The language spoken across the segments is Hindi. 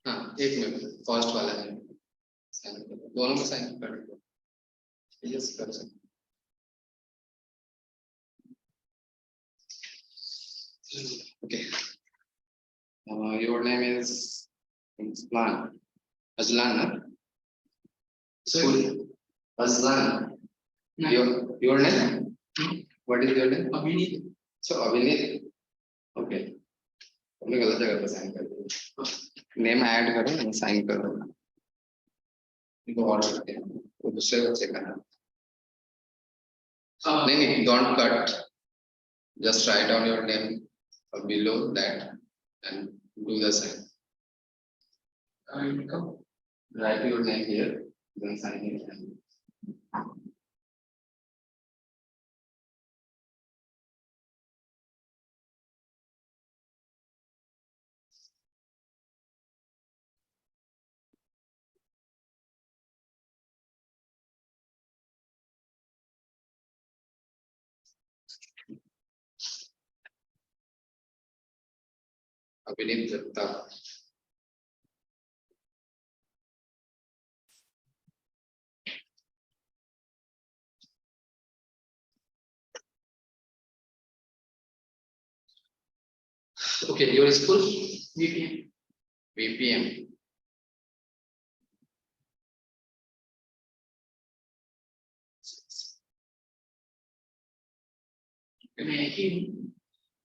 हाँ एक मिनट, फर्स्ट वाला है साइन कर दो, दोनों में साइन कर दो, यस कर सकते। Okay. Your name is Aslan. Aslan, na? School. Aslan. No. Your name? What is your name? Abhinit. So Abhinit. Okay. तुमने गलत जगह पर साइन कर दिया। नेम ऐड करो, साइन करो। इनको और रखते हैं। वो दूसरे बच्चे का नाम। नहीं, don't cut. Just write down your name below that and do the sign. Write your name here, then sign it. Abhinit Datta. Okay, your school? VPM. VPM.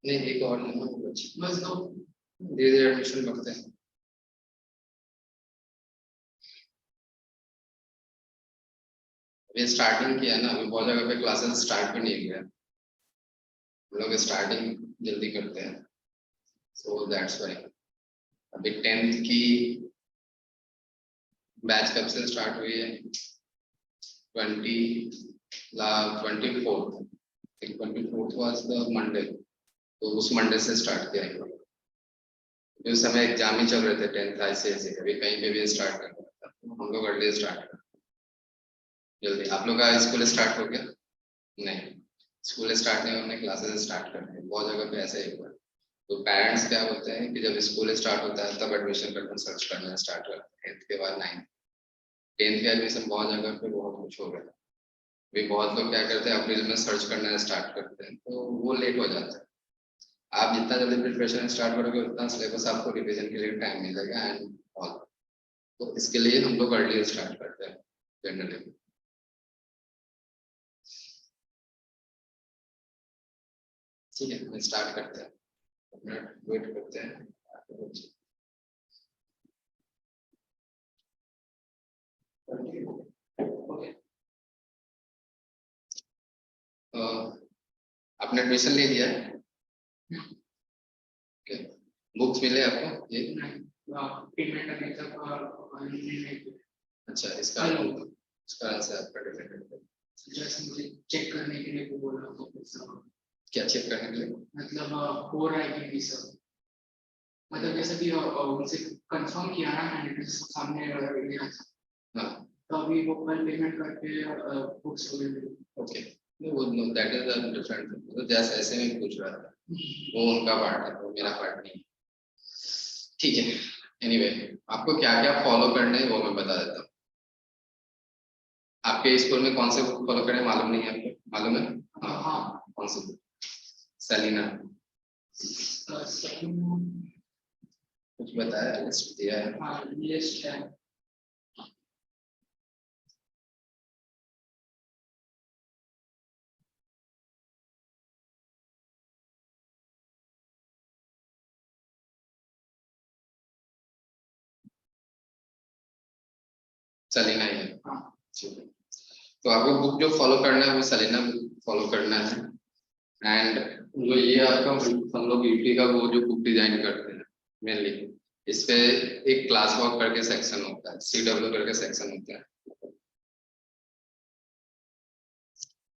नहीं एक और बस दो, धीरे धीरे एडमिशन करते हैं। अभी स्टार्टिंग किया ना, अभी बहुत जगह पे क्लासेस स्टार्ट भी नहीं किया, हम लोग स्टार्टिंग जल्दी करते हैं, सो दैट्स व्हाई। अभी 10th की बैच कब से स्टार्ट हुई है? 24th वाज द मंडे, तो उस मंडे से स्टार्ट किया है। उस समय एग्जाम ही चल रहे थे 10th ICSE, अभी कहीं पे भी स्टार्ट करना था, हम लोग अर्ली स्टार्ट कर जल्दी। आप लोग का स्कूल स्टार्ट हो गया? नहीं, स्कूल स्टार्ट नहीं, हमने क्लासेस स्टार्ट करते हैं, बहुत जगह पे ऐसे ही हुआ। तो पेरेंट्स क्या बोलते हैं कि जब स्कूल स्टार्ट होता है तब एडमिशन करना सर्च करना स्टार्ट करते हैं, 10th के बाद 9th 10th के एडमिशन बहुत जगह पे बहुत कुछ हो गया। अभी बहुत लोग क्या करते हैं अप्रैल में सर्च करना स्टार्ट करते हैं, तो वो लेट हो जाता है। आप जितना जल्दी प्रिपरेशन स्टार्ट करोगे उतना सिलेबस आपको रिवीजन के लिए टाइम मिलेगा एंड ऑल, तो इसके लिए हम लोग अर्ली स्टार्ट करते हैं जनरली। ठीक है, हम स्टार्ट करते हैं, वेट करते हैं। आपने एडमिशन ले लिया? बुक्स मिले आपको? ये पेमेंट अभी तक अच्छा, इसका आंसर आपका डिफरेंट है। जैसे मुझे चेक करने के लिए बोल रहा हूँ। क्या चेक करने के लिए? मतलब हो रहा है कि सर, मतलब जैसे कि उनसे कंफर्म किया ना मैंने सामने हाँ, तो अभी वो कल पेमेंट करके बुक्स हो गए। ओके, वो दैट इज अ डिफरेंट, तो जैसे ऐसे में पूछ रहा था, वो उनका पार्ट है, वो मेरा पार्ट नहीं। ठीक है, एनीवे आपको क्या क्या फॉलो करने हैं वो मैं बता देता हूँ। आपके स्कूल में कौन से बुक फॉलो करने मालूम नहीं है आपको? मालूम है? हाँ, कौन सी बुक? सेलिना कुछ बताया, लिस्ट दिया है? हाँ, लिस्ट है। सेलिना ही है। ठीक है, तो आपको बुक जो फॉलो करना है वो सेलिना बुक फॉलो करना है। एंड जो ये आपका हम लोग यूपी का वो जो बुक डिजाइन करते हैं मेनली, इस पे एक क्लास वर्क करके सेक्शन होता है, CW करके सेक्शन होता है,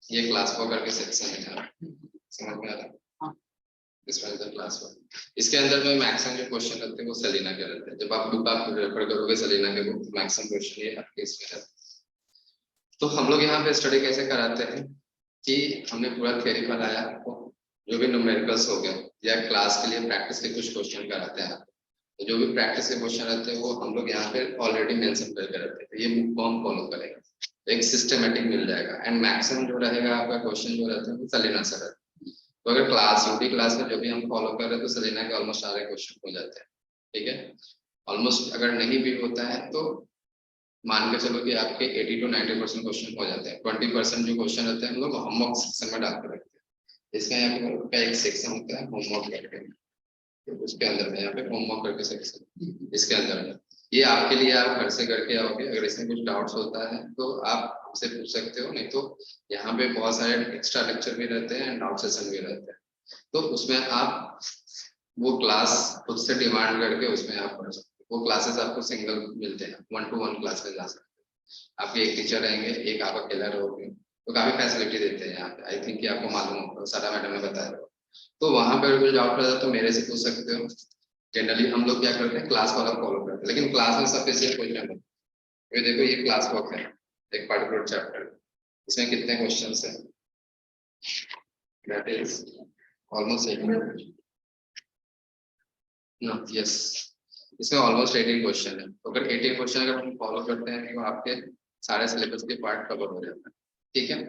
ये क्लास वर्क करके सेक्शन है, समझ में आ रहा है? इसमें क्लास वर्क, इसके अंदर में मैक्सिमम जो क्वेश्चन रहते हैं वो सेलिना के रहते हैं। जब आप बुक आप रेफर करोगे सेलिना के बुक, मैक्सिमम क्वेश्चन ये आपके इसमें रहते हैं। तो हम लोग यहाँ पे स्टडी कैसे कराते हैं कि हमने पूरा थ्योरी पढ़ाया आपको, जो भी न्यूमेरिकल्स हो गया या क्लास के लिए प्रैक्टिस के कुछ क्वेश्चन कराते हैं, तो जो भी प्रैक्टिस के क्वेश्चन रहते हैं वो हम लोग यहाँ पे ऑलरेडी मेंशन करके रखते हैं, ये बुक को हम फॉलो करेंगे, एक सिस्टमेटिक मिल जाएगा। एंड मैक्सिमम जो रहेगा आपका क्वेश्चन जो रहता है वो सलीना से रहता है। तो अगर क्लास यूटी क्लास में जो भी हम फॉलो कर रहे हैं तो सलीना के ऑलमोस्ट सारे क्वेश्चन हो जाते हैं, ठीक है। ऑलमोस्ट अगर नहीं भी होता है तो मान के चलो कि आपके 80 to 90% क्वेश्चन हो जाते हैं। 20% जो क्वेश्चन रहते हैं हम लोग होमवर्क सेक्शन में डाल के रखते हैं। इसमें यहाँ पे एक सेक्शन होता है होमवर्क करके, तो उसके अंदर में यहाँ पे होमवर्क करके सेक्शन, इसके अंदर में ये आपके लिए आप घर से करके आओगे। अगर इसमें कुछ डाउट्स होता है तो आप हमसे पूछ सकते हो, नहीं तो यहाँ पे बहुत सारे एक्स्ट्रा लेक्चर भी रहते हैं एंड डाउट सेशन भी रहते हैं, तो उसमें आप वो क्लास खुद से डिमांड करके उसमें आप पढ़ सकते हो। वो क्लासेस आपको सिंगल मिलते हैं, 1-to-1 क्लास में जा सकते हैं। आपके एक टीचर रहेंगे, एक आप अकेला रहोगे, तो काफी फैसिलिटी देते हैं यहाँ पे। आई थिंक कि आपको मालूम होगा, सारा मैडम ने बताया। तो वहां पर कुछ डाउट रहता है तो मेरे से पूछ सकते हो। जनरली हम लोग क्या करते हैं, क्लास वाला फॉलो करते हैं, लेकिन क्लास में सफिशिएंट क्वेश्चन है। ये देखो ये क्लास वर्क है, एक पर्टिकुलर चैप्टर, इसमें कितने क्वेश्चंस हैं, दैट इज ऑलमोस्ट 18 ना, यस, इसमें ऑलमोस्ट 18 क्वेश्चन है। तो अगर 18 क्वेश्चन अगर हम फॉलो करते हैं तो आपके सारे सिलेबस के पार्ट कवर हो जाता है, ठीक है।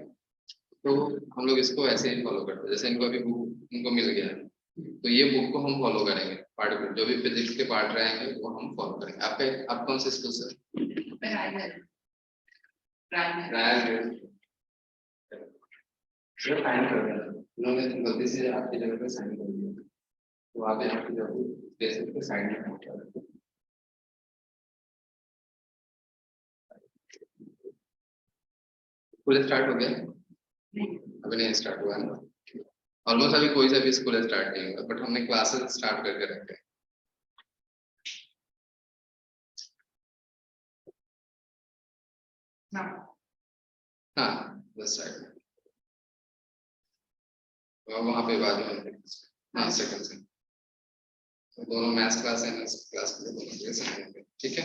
तो हम लोग इसको ऐसे ही फॉलो करते हैं, जैसे इनको अभी बुक इनको मिल गया है तो ये बुक को हम फॉलो करेंगे, पार्ट जो भी फिजिक्स के पार्ट रहेंगे वो हम फॉलो करेंगे। आपका आप कौन से स्कूल से? साइन कर दिया उन्होंने, गलती से आपकी जगह पे साइन कर दिया, तो आप यहाँ पे जब बेसिक पे साइन नहीं कर। स्कूल स्टार्ट हो गया? अभी नहीं स्टार्ट हुआ है, ऑलमोस्ट अभी कोई सा भी स्कूल स्टार्ट नहीं हुआ, बट हमने क्लासेस स्टार्ट करके रखे। हाँ बस राइट, वहाँ पे बाजू में, हाँ सेकंड से, तो दोनों मैथ्स क्लास है, मैथ्स क्लास के दोनों से, ठीक है।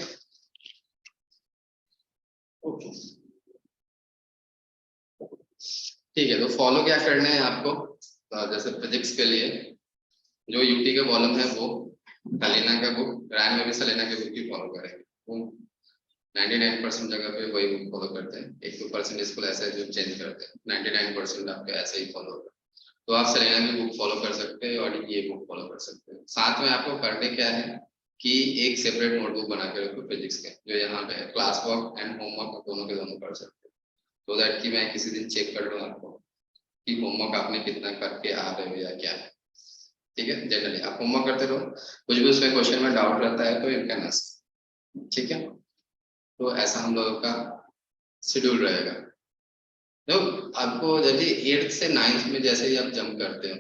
ओके ठीक है, तो फॉलो क्या करना है आपको, जैसे फिजिक्स के लिए जो यूटी के कॉलम है वो सलीना का बुक, रैन में भी सलीना के बुक ही फॉलो करेंगे, वो 99% जगह पे वही बुक फॉलो करते हैं। 1-2% स्कूल ऐसे है जो चेंज करते हैं, 99% आपके ऐसे ही फॉलो करते हैं। तो आप सलीना की बुक फॉलो कर सकते हैं और ये बुक फॉलो कर सकते हैं। साथ में आपको करने क्या है कि एक सेपरेट नोटबुक बना के रखो फिजिक्स के, जो यहाँ पे क्लास वर्क एंड होमवर्क दोनों के दोनों कर सकते हैं, तो दैट कि मैं किसी दिन चेक कर लूँ आपको कि होमवर्क आपने कितना करके आ रहे हो या क्या है, ठीक है। जनरली आप होमवर्क करते रहो, कुछ भी उसमें क्वेश्चन में डाउट रहता है तो यू कैन आस्क, ठीक है। तो ऐसा हम लोगों का शेड्यूल रहेगा। तो आपको जब 8th से 9th में जैसे ही आप जंप करते हो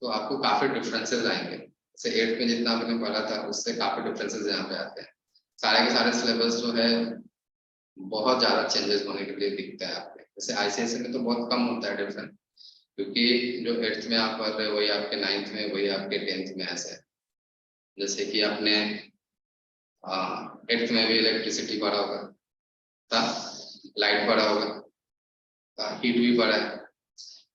तो आपको काफी डिफरेंसेस आएंगे, जैसे 8th में जितना आपने पढ़ा था उससे काफी डिफरेंसेस यहाँ पे आते हैं। सारे के सारे सिलेबस जो है बहुत ज्यादा चेंजेस होने के लिए दिखता है आपके, जैसे आईसीएसई में तो बहुत कम होता है डिफरेंस, क्योंकि जो 8th में आप पढ़ रहे हो वही आपके 9th में, वही आपके 10th में ऐसे है। जैसे कि आपने 8th में भी इलेक्ट्रिसिटी पढ़ा होगा, लाइट पढ़ा होगा, हीट भी पढ़ा है,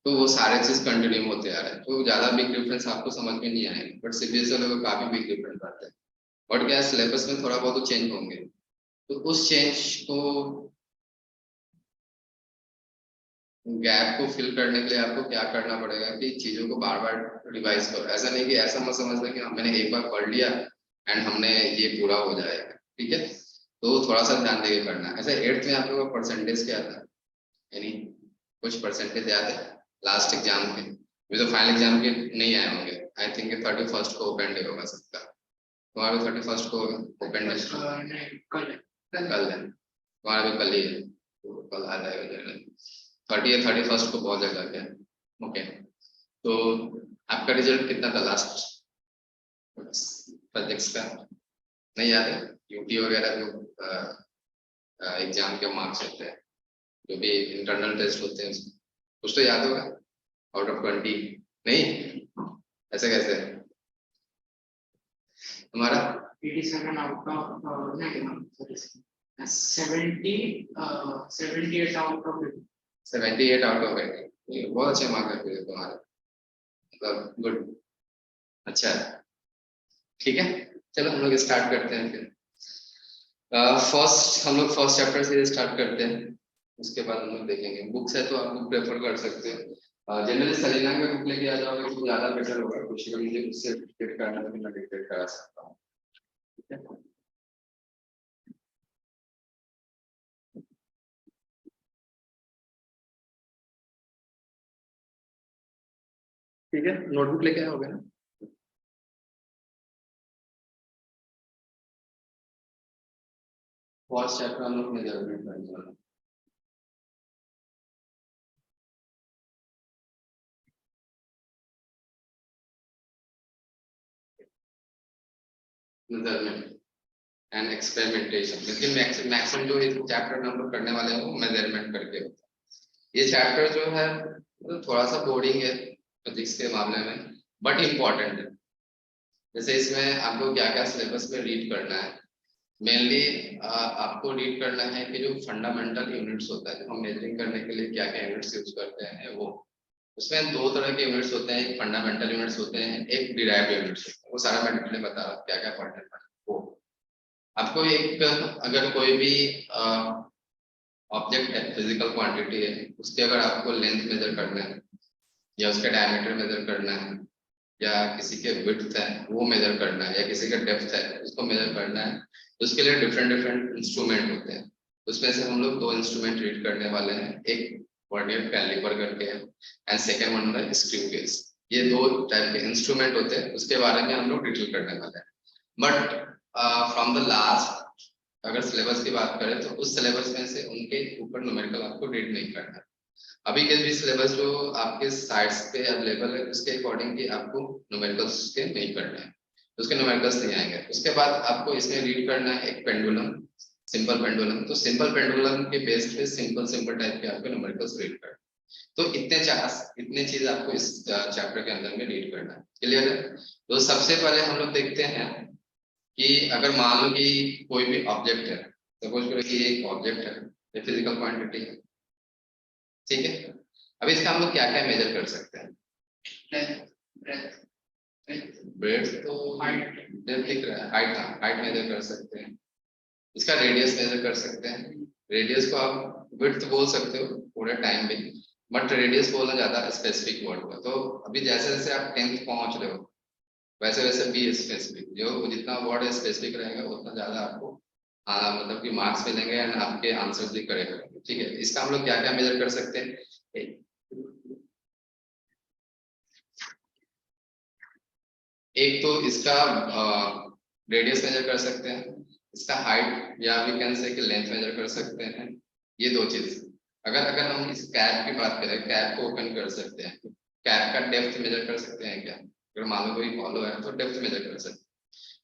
तो वो सारे चीज कंटिन्यू होते आ रहे हैं, तो ज्यादा बिग डिफरेंस आपको समझ में नहीं आएगा। बट सीबीएसई वालों को काफी बिग डिफरेंस आता है, बट क्या सिलेबस में थोड़ा बहुत चेंज होंगे, तो उस चेंज को गैप को फिल करने के लिए आपको क्या करना पड़ेगा कि चीजों को बार बार रिवाइज करो। ऐसा नहीं कि ऐसा मत समझना कि मैंने एक बार पढ़ लिया एंड हमने ये पूरा हो जाएगा, ठीक है। तो थोड़ा सा ध्यान देके करना है। ऐसे 8th में आप लोगों का परसेंटेज क्या था, यानी कुछ परसेंटेज याद है लास्ट एग्जाम के? अभी तो फाइनल एग्जाम के नहीं आए होंगे, आई थिंक 31st को ओपन डे होगा सबका, तुम्हारा भी 31st को ओपन डे कल है, तुम्हारा भी कल ही है, तो कल आ जाएगा जनरल। 31st को बहुत जगह क्या, ओके। तो आपका रिजल्ट कितना था लास्ट प्रोजेक्ट्स का, नहीं याद है? यूटी वगैरह जो एग्जाम के मार्क्स होते हैं, जो भी इंटरनल टेस्ट होते हैं, कुछ तो याद होगा आउट ऑफ 20? नहीं, ऐसे कैसे तुम्हारा 87 out of 78 out of 80। 78 out of 80, बहुत अच्छे मार्क्स है तुम्हारे, मतलब गुड, अच्छा है, ठीक है। चलो हम लोग स्टार्ट करते हैं फिर। हम लोग फर्स्ट चैप्टर से स्टार्ट करते हैं, उसके बाद हम लोग देखेंगे। बुक्स है तो आप बुक प्रेफर कर सकते हैं। जनरली सलीना का बुक लेके आ जाओगे तो ज्यादा बेटर होगा। कोशिश करिए उससे डिक्टेट करना तो मैं डिक्टेट करा सकता हूँ, ठीक है। ठीक है, नोटबुक लेके आओगे ना? फर्स्ट चैप्टर हम लोग मेजरमेंट करने वाले हैं। मेजरमेंट एंड एक्सपेरिमेंटेशन, लेकिन मैक्सिमम जो चैप्टर हम लोग करने वाले हैं वो मेजरमेंट करके होता है। ये चैप्टर जो है मतलब थोड़ा सा बोरिंग है फिजिक्स के मामले में, बट इम्पोर्टेंट है। जैसे इसमें आपको क्या क्या सिलेबस में रीड करना है। मेनली आपको रीड करना है कि जो फंडामेंटल यूनिट्स होता है, जो हम मेजरिंग करने के लिए क्या क्या यूनिट्स यूज करते हैं वो। उसमें दो तरह के यूनिट्स होते हैं, एक फंडामेंटल यूनिट्स होते हैं, एक डिराइव्ड यूनिट्स होते हैं। वो सारा मैं डिटेल में बता रहा हूँ क्या क्या पढ़ना है वो। आपको एक अगर कोई भी ऑब्जेक्ट है, फिजिकल क्वांटिटी है, उसके अगर आपको लेंथ मेजर करना है या उसका डायमीटर मेजर करना है या किसी के विड्थ है वो मेजर करना है या किसी का डेप्थ है उसको मेजर करना है, तो उसके लिए डिफरेंट डिफरेंट इंस्ट्रूमेंट होते हैं। उसमें से हम लोग दो इंस्ट्रूमेंट रीड करने वाले हैं, एक वर्नियर कैलिपर करके है एंड सेकेंड वन है स्क्रू गेज। ये दो टाइप के इंस्ट्रूमेंट होते हैं, उसके बारे में हम लोग डिटेल करने वाले हैं। बट फ्रॉम द लास्ट अगर सिलेबस की बात करें तो उस सिलेबस में से उनके ऊपर न्यूमेरिकल आपको रीड नहीं करना है। अभी के भी सिलेबस जो आपके साइट्स पे अवेलेबल है उसके अकॉर्डिंग कि आपको न्यूमेरिकल्स के नहीं करना है, उसके न्यूमेरिकल्स नहीं आएंगे। उसके बाद आपको इसमें रीड करना है एक पेंडुलम, सिंपल पेंडुलम। तो सिंपल पेंडुलम के बेस पे सिंपल सिंपल टाइप के आपको न्यूमेरिकल्स रीड करना है। तो इतने चीज आपको इस चैप्टर के अंदर में रीड करना है। क्लियर है? तो सबसे पहले हम लोग देखते हैं कि अगर मान लो कि कोई भी ऑब्जेक्ट है, सपोज करो कि एक ऑब्जेक्ट है, फिजिकल क्वांटिटी है, ठीक है। अब इसका हम लोग क्या क्या मेजर कर सकते हैं? ब्रेड्थ तो डेप्थ दिख रहा है, हाइट मेजर कर सकते हैं, इसका रेडियस मेजर कर सकते हैं। रेडियस को आप विड्थ बोल सकते हो पूरे टाइम में, बट रेडियस बोलना ज्यादा स्पेसिफिक वर्ड होगा। तो अभी जैसे जैसे आप 10th पहुंच रहे हो वैसे वैसे बी स्पेसिफिक, जो जितना वर्ड स्पेसिफिक रहेगा उतना ज्यादा आपको मतलब कि मार्क्स मिलेंगे एंड आपके आंसर्स भी करेक्ट होंगे, ठीक है। इसका हम लोग क्या क्या मेजर कर सकते हैं? एक तो इसका रेडियस मेजर कर सकते हैं, इसका हाइट या वी कैन से कि लेंथ मेजर कर सकते हैं। ये दो चीज। अगर अगर हम इस कैप की बात करें, कैप को ओपन कर सकते हैं, कैप का डेप्थ मेजर कर सकते हैं क्या? अगर मान लो कोई फॉलो है तो डेप्थ मेजर कर सकते हैं।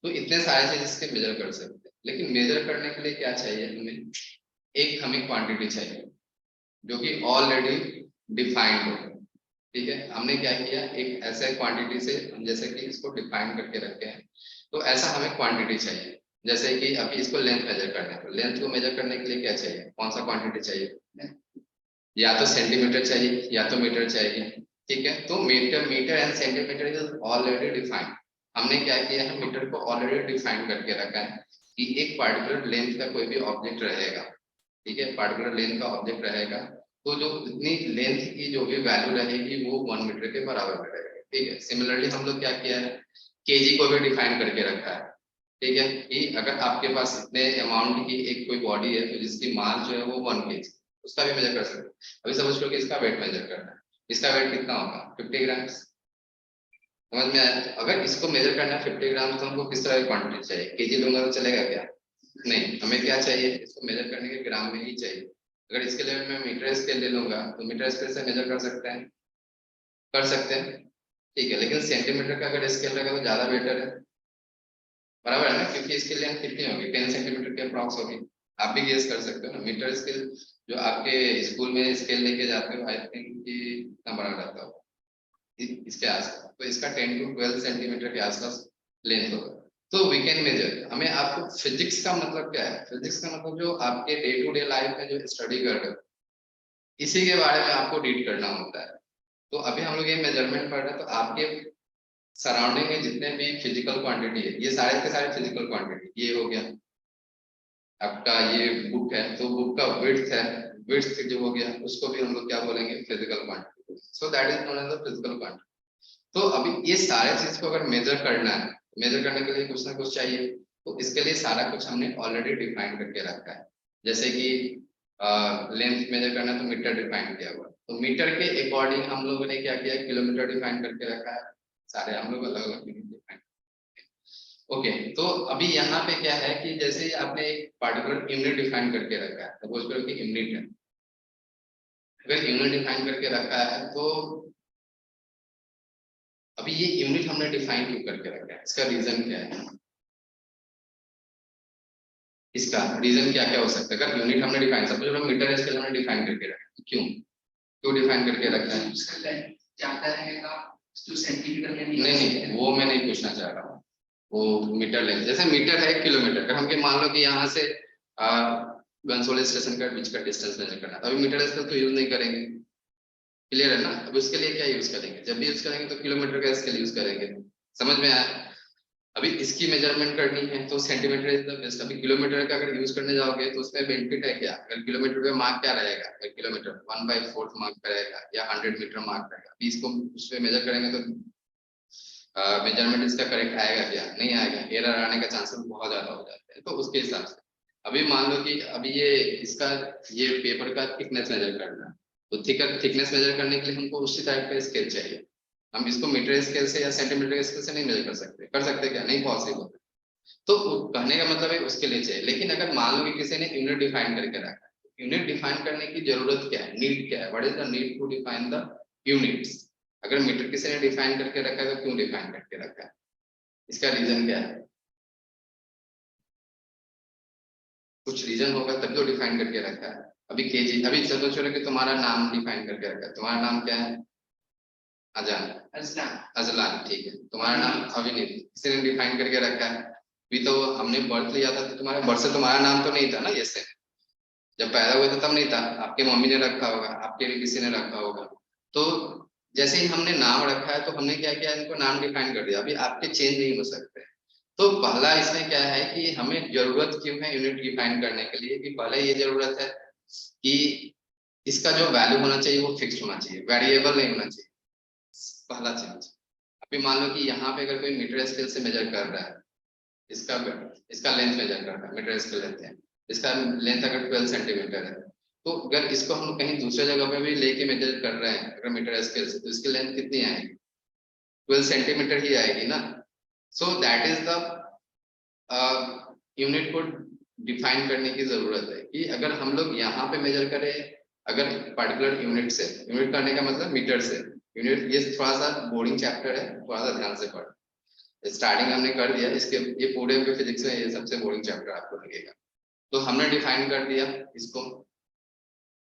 तो इतने सारे चीज इसके मेजर कर सकते हैं, लेकिन मेजर करने के लिए क्या चाहिए हमें? एक हमें क्वांटिटी चाहिए जो कि ऑलरेडी डिफाइंड हो, ठीक है। हमने क्या किया, एक ऐसे क्वांटिटी से हम जैसे कि इसको डिफाइन करके रखे हैं, तो ऐसा हमें क्वांटिटी चाहिए। जैसे कि अभी इसको लेंथ मेजर करना है, तो लेंथ को मेजर करने के लिए क्या चाहिए, कौन सा क्वांटिटी चाहिए? या तो सेंटीमीटर चाहिए या तो मीटर चाहिए, ठीक है। तो metre and centimetre is already defined. हमने क्या किया है, मीटर को ऑलरेडी डिफाइन करके रखा है कि एक पार्टिकुलर लेंथ का कोई भी ऑब्जेक्ट रहेगा, ठीक है, पार्टिकुलर लेंथ का ऑब्जेक्ट रहेगा, तो जो इतनी लेंथ की जो भी वैल्यू रहेगी वो 1 मीटर के बराबर में रहेगी, ठीक है। सिमिलरली हम लोग क्या किया है, केजी को भी डिफाइन करके रखा है, ठीक है, कि अगर आपके पास इतने अमाउंट की एक कोई बॉडी है तो जिसकी मास जो है वो 1 केजी, उसका भी मेजर कर सकते हैं। अभी समझ लो कि इसका वेट मेजर करना है, इसका वेट कितना होगा, 50 ग्राम्स। समझ में आया? तो अगर इसको मेजर करना है 50 ग्राम तो हमको किस तरह की क्वांटिटी चाहिए? केजी लूंगा तो चलेगा क्या? नहीं, हमें क्या चाहिए, इसको मेजर करने के ग्राम में ही चाहिए। अगर इसके लिए मैं मीटर स्केल ले लूंगा तो मीटर स्केल से मेजर कर सकते हैं, कर सकते हैं, ठीक है। लेकिन सेंटीमीटर का अगर स्केल रहेगा तो ज्यादा बेटर है, बराबर है ना, क्योंकि इसकी लेंथ कितनी होगी, 10 सेंटीमीटर के अप्रॉक्स होगी। आप भी गेस कर सकते हो ना, मीटर स्केल जो आपके स्कूल में स्केल लेके जाते हो आई थिंक कि कितना बड़ा रहता हो इसके आसपास, तो इसका 10 to 12 सेंटीमीटर के आसपास लेंथ होगा। तो वी कैन मेजर। हमें आपको फिजिक्स का मतलब क्या है, फिजिक्स का मतलब जो आपके डे टू डे लाइफ में जो स्टडी कर रहे हो इसी के बारे में आपको रीड करना होता है। तो अभी हम लोग ये मेजरमेंट पढ़ रहे हैं, तो आपके सराउंडिंग में जितने भी फिजिकल क्वांटिटी है, ये सारे के सारे फिजिकल क्वांटिटी, ये हो गया आपका, ये बुक है तो बुक का विड्थ है, विड्थ जो हो गया उसको भी हम लोग क्या बोलेंगे, physical quantity. So that is known as the physical quantity. तो अभी ये सारे चीज को अगर मेजर करना है, मेजर करने के लिए कुछ ना कुछ चाहिए, तो इसके लिए सारा कुछ हमने ऑलरेडी डिफाइन करके रखा है। जैसे कि लेंथ मेजर करना है तो मीटर डिफाइन किया हुआ है, तो मीटर के अकॉर्डिंग हम लोगों ने क्या किया, किलोमीटर डिफाइन करके रखा है, सारे हम लोग अलग अलग डिफाइन। ओके, तो अभी यहाँ पे क्या है कि जैसे आपने एक पार्टिकुलर यूनिट डिफाइन करके रखा है, सपोज करो कि यूनिट है, अगर यूनिट डिफाइन करके रखा है तो अभी ये यूनिट हमने डिफाइन क्यों करके रखा है, इसका रीजन क्या है, इसका रीजन क्या क्या हो सकता है। अगर यूनिट हमने डिफाइन, सपोज हम मीटर स्केल हमने डिफाइन करके रखा है, क्यों क्यों डिफाइन करके रखा है, ज्यादा रहेगा तो सेंटीमीटर में नहीं वो मैं नहीं पूछना चाह रहा हूँ, वो मीटर लेंथ, जैसे मीटर है किलोमीटर का, हम के मान लो कि यहाँ से घनसोली स्टेशन का बीच का डिस्टेंस मेजर करना, अभी मीटर स्केल तो यूज नहीं करेंगे, क्लियर है ना। अब उसके लिए क्या यूज करेंगे, जब भी यूज करेंगे तो किलोमीटर का स्केल यूज करेंगे, समझ में आया। अभी इसकी मेजरमेंट करनी है तो सेंटीमीटर इज द बेस्ट। अभी किलोमीटर का अगर यूज करने जाओगे तो उसमें बेनिफिट है क्या, अगर किलोमीटर पे मार्क क्या रहेगा, अगर किलोमीटर 1/4 मार्क का रहेगा या 100 मीटर मार्क रहेगा, अभी इसको उसमें मेजर करेंगे तो मेजरमेंट इसका करेक्ट आएगा क्या, नहीं आएगा, एरर आने का चांसेस बहुत ज्यादा हो जाते हैं। तो उसके हिसाब से अभी मान लो कि अभी ये इसका ये पेपर का थिकनेस मेजर करना है, तो थिकनेस मेजर करने के लिए हमको उसी टाइप का स्केल चाहिए, हम इसको मीटर स्केल से या सेंटीमीटर स्केल से नहीं मेजर कर सकते, कर सकते क्या, नहीं पॉसिबल। तो कहने का मतलब है उसके लिए चाहिए। लेकिन अगर मान लो कि किसी ने यूनिट डिफाइन करके रखा है, यूनिट डिफाइन करने की जरूरत क्या है, नीड क्या है, what is the need to define the units. अगर मीटर किसी ने डिफाइन करके रखा है तो क्यों डिफाइन करके रखा है, इसका रीजन क्या है, कुछ रीजन होगा तभी तो डिफाइन करके रखा है। अभी केजी, अभी चलो चलो कि तुम्हारा नाम डिफाइन करके रखा है, तुम्हारा नाम क्या है, अजान, अजलान अजलान, ठीक है, तुम्हारा नाम अभिनीत, किसी ने डिफाइन करके रखा है। अभी तो हमने बर्थ लिया था तो तुम्हारा बर्थ से तुम्हारा नाम तो नहीं था ना, ये से जब पैदा हुए थे तब नहीं था, आपके मम्मी ने रखा होगा, आपके भी किसी ने रखा होगा। तो जैसे ही हमने नाम रखा है तो हमने क्या किया, इनको नाम डिफाइन कर दिया, अभी आपके चेंज नहीं हो सकते। तो पहला इसमें क्या है कि हमें जरूरत क्यों है यूनिट डिफाइन करने के लिए, कि पहले ये जरूरत है कि इसका जो वैल्यू होना चाहिए वो फिक्स होना चाहिए, वेरिएबल नहीं होना चाहिए, पहला चीज। अभी मान लो कि यहाँ पे अगर कोई मीटर स्केल से मेजर कर रहा है, इसका इसका लेंथ मेजर कर रहा है, मीटर स्केल लेते हैं, इसका लेंथ अगर 12 सेंटीमीटर है, तो अगर इसको हम कहीं दूसरे जगह पे भी लेके मेजर कर रहे हैं अगर मीटर स्केल से, तो इसकी लेंथ कितनी आएगी, 12 सेंटीमीटर ही आएगी ना। सो दैट इज द यूनिट को डिफाइन करने की जरूरत है कि अगर हम लोग यहाँ पे मेजर करें, अगर पर्टिकुलर यूनिट से, यूनिट करने का मतलब मीटर से, यूनिट, ये थोड़ा सा बोरिंग चैप्टर है, थोड़ा सा ध्यान से पढ़, स्टार्टिंग हमने कर दिया, इसके ये पूरे फिजिक्स में ये सबसे बोरिंग चैप्टर आपको लगेगा। तो हमने डिफाइन कर दिया इसको,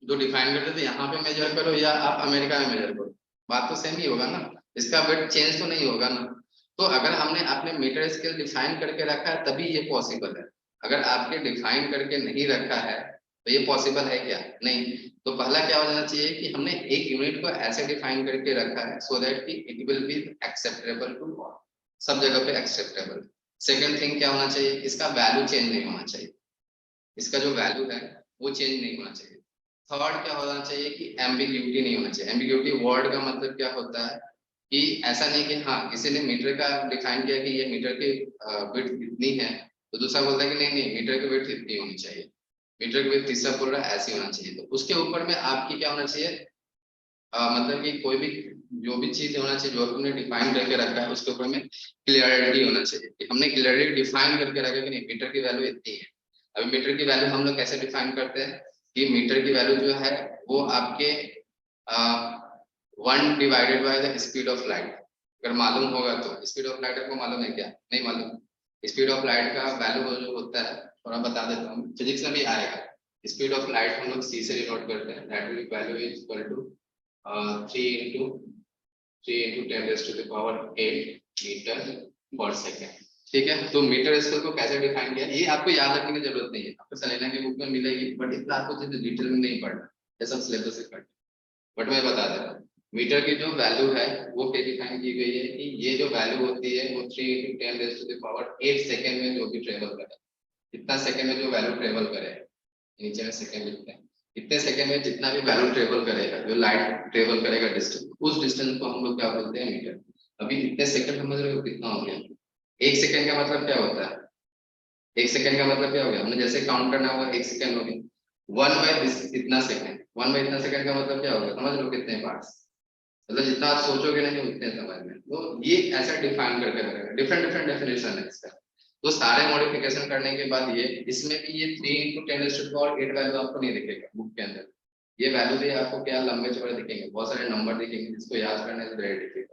जो डिफाइन करते थे यहाँ पे मेजर करो या आप अमेरिका में मेजर करो, बात तो सेम ही होगा ना, इसका वेट चेंज तो नहीं होगा ना। तो अगर हमने आपने मीटर स्केल डिफाइन करके रखा है तभी ये पॉसिबल है, अगर आपके डिफाइन करके नहीं रखा है तो ये पॉसिबल है क्या, नहीं। तो पहला क्या हो जाना चाहिए कि हमने एक यूनिट को ऐसे डिफाइन करके रखा है सो दैट कि it will be acceptable to all, सब जगह पे एक्सेप्टेबल। सेकंड थिंग क्या होना चाहिए, इसका वैल्यू चेंज नहीं होना चाहिए, इसका जो वैल्यू है वो चेंज नहीं होना चाहिए। थर्ड क्या होना चाहिए कि एम्बिग्यूटी नहीं होना चाहिए। एम्बिग्यूटी वर्ड का मतलब क्या होता है कि ऐसा नहीं कि हाँ किसी ने मीटर का डिफाइन किया कि ये मीटर की विड्थ इतनी है, तो दूसरा बोलता है कि नहीं नहीं मीटर की विड्थ इतनी होनी चाहिए, मीटर की विड्थ तीसरा बोल रहा है ऐसी होना चाहिए। तो उसके ऊपर में आपकी क्या होना चाहिए, मतलब कि कोई भी जो भी चीज होना चाहिए जो हमने डिफाइन करके रखा है उसके ऊपर में क्लियरिटी होना चाहिए कि हमने क्लियरिटी डिफाइन करके रखा कि नहीं मीटर की वैल्यू इतनी है। अभी मीटर की वैल्यू हम लोग कैसे डिफाइन करते हैं कि मीटर की वैल्यू जो है वो आपके 1 divided by the speed of light, अगर मालूम होगा तो। स्पीड ऑफ लाइट आपको मालूम है क्या, नहीं मालूम, स्पीड ऑफ लाइट का वैल्यू जो होता है थोड़ा बता देता हूँ, फिजिक्स में भी आएगा। स्पीड ऑफ लाइट हम लोग सी से डिनोट करते हैं, that value is equal to 3 into 10 raised to the power 8 metre per second. ठीक है, तो मीटर स्केल को कैसे डिफाइन किया ये आपको याद रखने की जरूरत नहीं है, आपको सेलेना की बुक में मिलेगी, बट इतना आपको डिटेल में नहीं पढ़ना, ये सब सिलेबस से पढ़ना, बट मैं बता दे रहा हूँ। मीटर की जो वैल्यू है वो क्या डिफाइन की गई है कि ये जो वैल्यू होती है वो 3 × 10⁻⁸ सेकेंड में जो भी ट्रेवल करे, इतना सेकेंड में जो वैल्यू ट्रेवल करे, नीचे में सेकेंड लिखते हैं, इतने सेकेंड में जितना भी वैल्यू ट्रेवल करेगा, जो लाइट ट्रेवल करेगा डिस्टेंस, उस डिस्टेंस को हम लोग क्या बोलते हैं मीटर। अभी इतने सेकंड समझ रहे हो कितना हो गया? एक सेकंड का मतलब क्या होता है? एक सेकंड का मतलब क्या हो गया? हमने जैसे काउंट करना हुआ एक सेकंड हो गया, 1/दिस इतना सेकंड, 1/इतना सेकंड का मतलब क्या होगा? समझ लो कितने पार्ट्स, मतलब जितना आप सोचोगे नहीं उतने समझ में। तो ये ऐसा डिफाइन करके रखेगा, डिफरेंट डिफरेंट डेफिनेशन है इसका। तो सारे मॉडिफिकेशन करने के बाद ये इसमें भी ये 3 × 10⁸ वैल्यू आपको नहीं दिखेगा बुक के अंदर। ये वैल्यू भी आपको क्या लंबे चौड़े दिखेंगे, बहुत सारे नंबर दिखेंगे जिसको याद करना है वेरी डिफिकल्ट।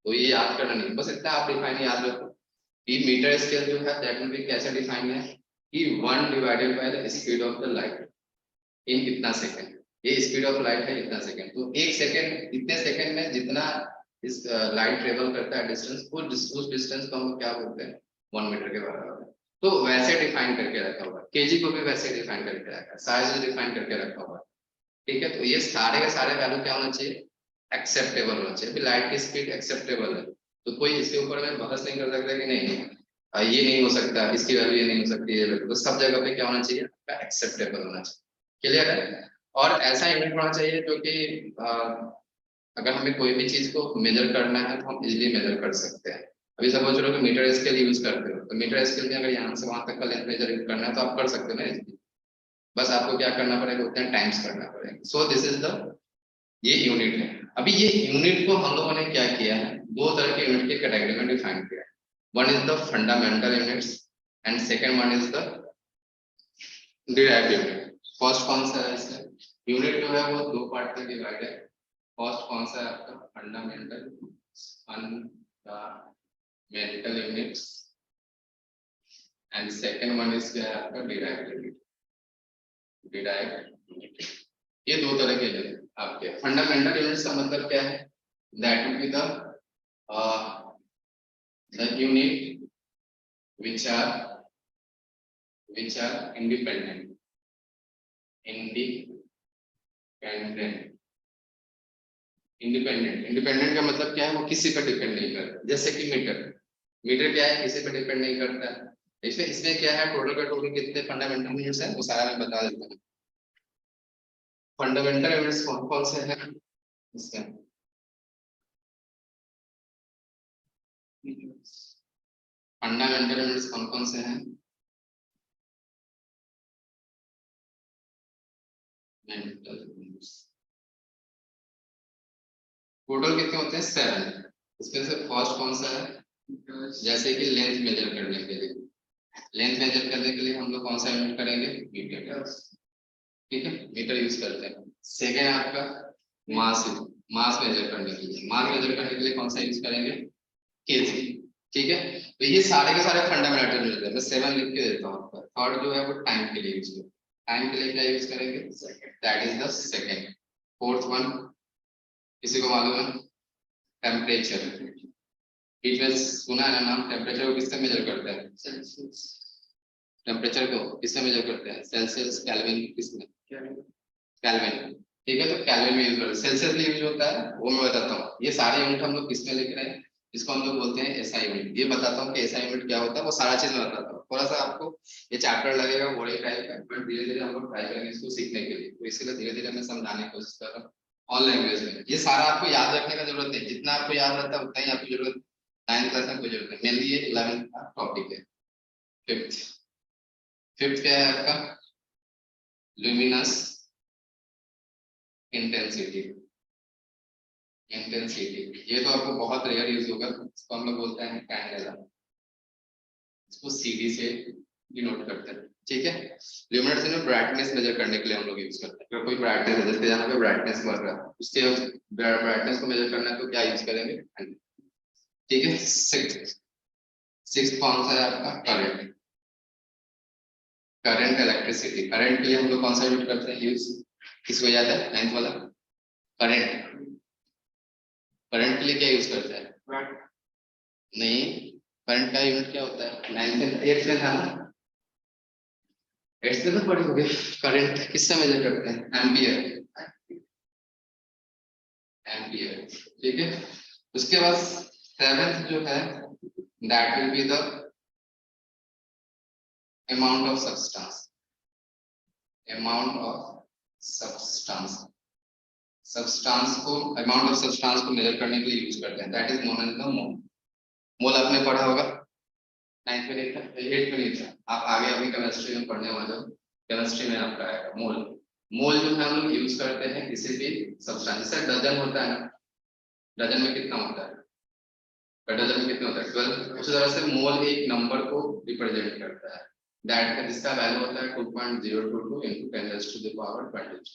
तो ये याद करना नहीं, बस इतना आप डिफाइन याद रखो कि मीटर स्केल जो है दैट विल बी कैसे डिफाइन है कि 1 divided by the speed of the light in कितना सेकंड, ये स्पीड ऑफ लाइट है इतना सेकंड। तो एक सेकंड, इतने सेकंड में जितना इस लाइट ट्रेवल करता है डिस्टेंस, उस डिस्टेंस को हम क्या बोलते हैं 1 मीटर के बराबर है। तो वैसे डिफाइन करके रखा हुआ है, केजी को भी वैसे डिफाइन करके रखा है, साइज डिफाइन करके रखा हुआ है, ठीक है। तो ये सारे के सारे वैल्यू क्या होना चाहिए, एक्सेप्टेबल होना चाहिए। अभी लाइट की स्पीड एक्सेप्टेबल है तो कोई इसके ऊपर में बहस नहीं कर सकता कि नहीं ये नहीं हो सकता, इसकी वैल्यू ये नहीं हो सकती, ये वैल्यू, तो सब जगह पे क्या होना चाहिए, एक्सेप्टेबल होना चाहिए। क्लियर है? और ऐसा यूनिट होना चाहिए जो कि अगर हमें कोई भी चीज को मेजर करना है तो हम इजीली मेजर कर सकते हैं। अभी सपोज करो कि मीटर स्केल यूज करते हो, तो मीटर स्केल में अगर यहाँ से वहां तक का लेंथ मेजर करना है तो आप कर सकते हो ना easily। बस आपको क्या करना पड़ेगा, उतने टाइम्स करना पड़ेगा। सो दिस इज द, ये यूनिट है। अभी ये यूनिट को हम लोगों ने क्या किया है, दो तरह के यूनिट के कैटेगरी में डिफाइन किया है। One is the fundamental units and second one is the derived unit. First कौन सा है इसका यूनिट जो है वो दो पार्ट में डिवाइड है। फर्स्ट कौन सा है आपका fundamental units and second one is क्या है आपका डिराइव्ड यूनिट। डिराइव्ड यूनिट ये दो तरह के हैं आपके। फंडामेंटल यूनिट्स का मतलब क्या है, that will be the unit which are independent independent का मतलब क्या है, वो किसी पर डिपेंड नहीं करता। जैसे कि मीटर क्या है, किसी पर डिपेंड नहीं करता है। इसमें क्या है, टोटल का टोटल कितने फंडामेंटल यूनिट्स हैं वो सारा मैं बता देता हूँ। फंडामेंटल यूनिट्स कौन कौन से हैं इसका, फंडामेंटल यूनिट्स कौन कौन से हैं, टोटल कितने होते हैं 7। इसमें से फर्स्ट कौन सा है, जैसे कि लेंथ मेजर करने के लिए, लेंथ मेजर करने के लिए हम लोग कौन सा यूनिट करेंगे, मीटर, ठीक है, मीटर यूज करते हैं। सेकेंड आपका मास, मास मेजर करने के लिए, मास मेजर करने के लिए कौन सा यूज करेंगे, केजी, ठीक है। तो ये सारे के सारे फंडामेंटल यूनिट है, मैं 7 लिख के देता हूँ। थर्ड जो है वो टाइम के लिए यूज करेंगे, टाइम के लिए क्या यूज करेंगे, that is the second. Fourth one किसी को मालूम है, टेम्परेचर। बीच में सुना है ना नाम, टेम्परेचर को किससे मेजर करते हैं, सेल्सियस। टेम्परेचर को किससे मेजर करते हैं, सेल्सियस, केल्विन, किसमें, केल्विन, ठीक है। तो केल्विन में यूज करते हैं, सेल्सियस में यूज होता है वो मैं बताता हूँ। ये सारे यूनिट हम लोग किसमें लिख रहे हैं, इसको हम लोग बोलते हैं एसआई यूनिट। ये बताता हूँ कि एसआई यूनिट क्या होता है, वो सारा चीज मैं बताता हूँ। थोड़ा सा आपको ये चैप्टर लगेगा बोरिंग टाइप का, बट धीरे धीरे हम लोग ट्राई करेंगे इसको सीखने के लिए। तो इसीलिए धीरे धीरे मैं समझाने की कोशिश कर रहा हूँ ऑन लैंग्वेज में। ये सारा आपको याद रखने का जरूरत नहीं, जितना आपको याद रहता है उतना ही आपको जरूरत, 9th क्लास में कोई जरूरत नहीं। मेनली ये 11th का टॉपिक है। फिफ्थ क्या है आपका, ल्यूमिनस इंटेंसिटी। ये तो आपको बहुत रेयर यूज होगा, इसको हम लोग बोलते हैं कैंडेला, इसको सीडी से डिनोट करते हैं, ठीक है। ल्यूमिनस में ब्राइटनेस मेजर करने के लिए हम लोग यूज करते हैं। अगर कोई ब्राइटनेस है, जैसे यहाँ पे ब्राइटनेस बढ़ रहा है, उसके ब्राइटनेस को मेजर करना है तो क्या यूज करेंगे, ठीक है। सिक्स कौन सा है आपका, करंट। करंट इलेक्ट्रिसिटी, करंट के लिए हम लोग कौन सा यूज करते हैं यूज, किसको याद है 9th वाला, करंट। करंट के लिए क्या यूज करते हैं, नहीं, करंट का यूनिट क्या होता है, 9th में 8th में था ना, 8th में तो पढ़े होगे। करंट किससे मेजर करते हैं, एम्पियर, एम्पियर, ठीक है। उसके बाद सेवेंथ जो है that will be the amount of substance, amount of substance, substance को अमाउंट ऑफ सब्सटेंस को मेजर करने के लिए यूज करते हैं, that is known as the mole. Mole आपने पढ़ा होगा 9th में नहीं था, 8th में नहीं था, आप आगे अभी केमिस्ट्री में पढ़ने वाले हो, केमिस्ट्री में आपका आएगा मोल। मोल जो है हम लोग यूज करते हैं किसी भी सब्सटेंस, जैसे डजन होता है ना, डजन में कितना होता है, डजन में कितना होता है 12, उसी तरह से मोल एक नंबर को रिप्रेजेंट करता है, दैट जिसका वैल्यू होता है 2.022 into 10 raised to the power 20,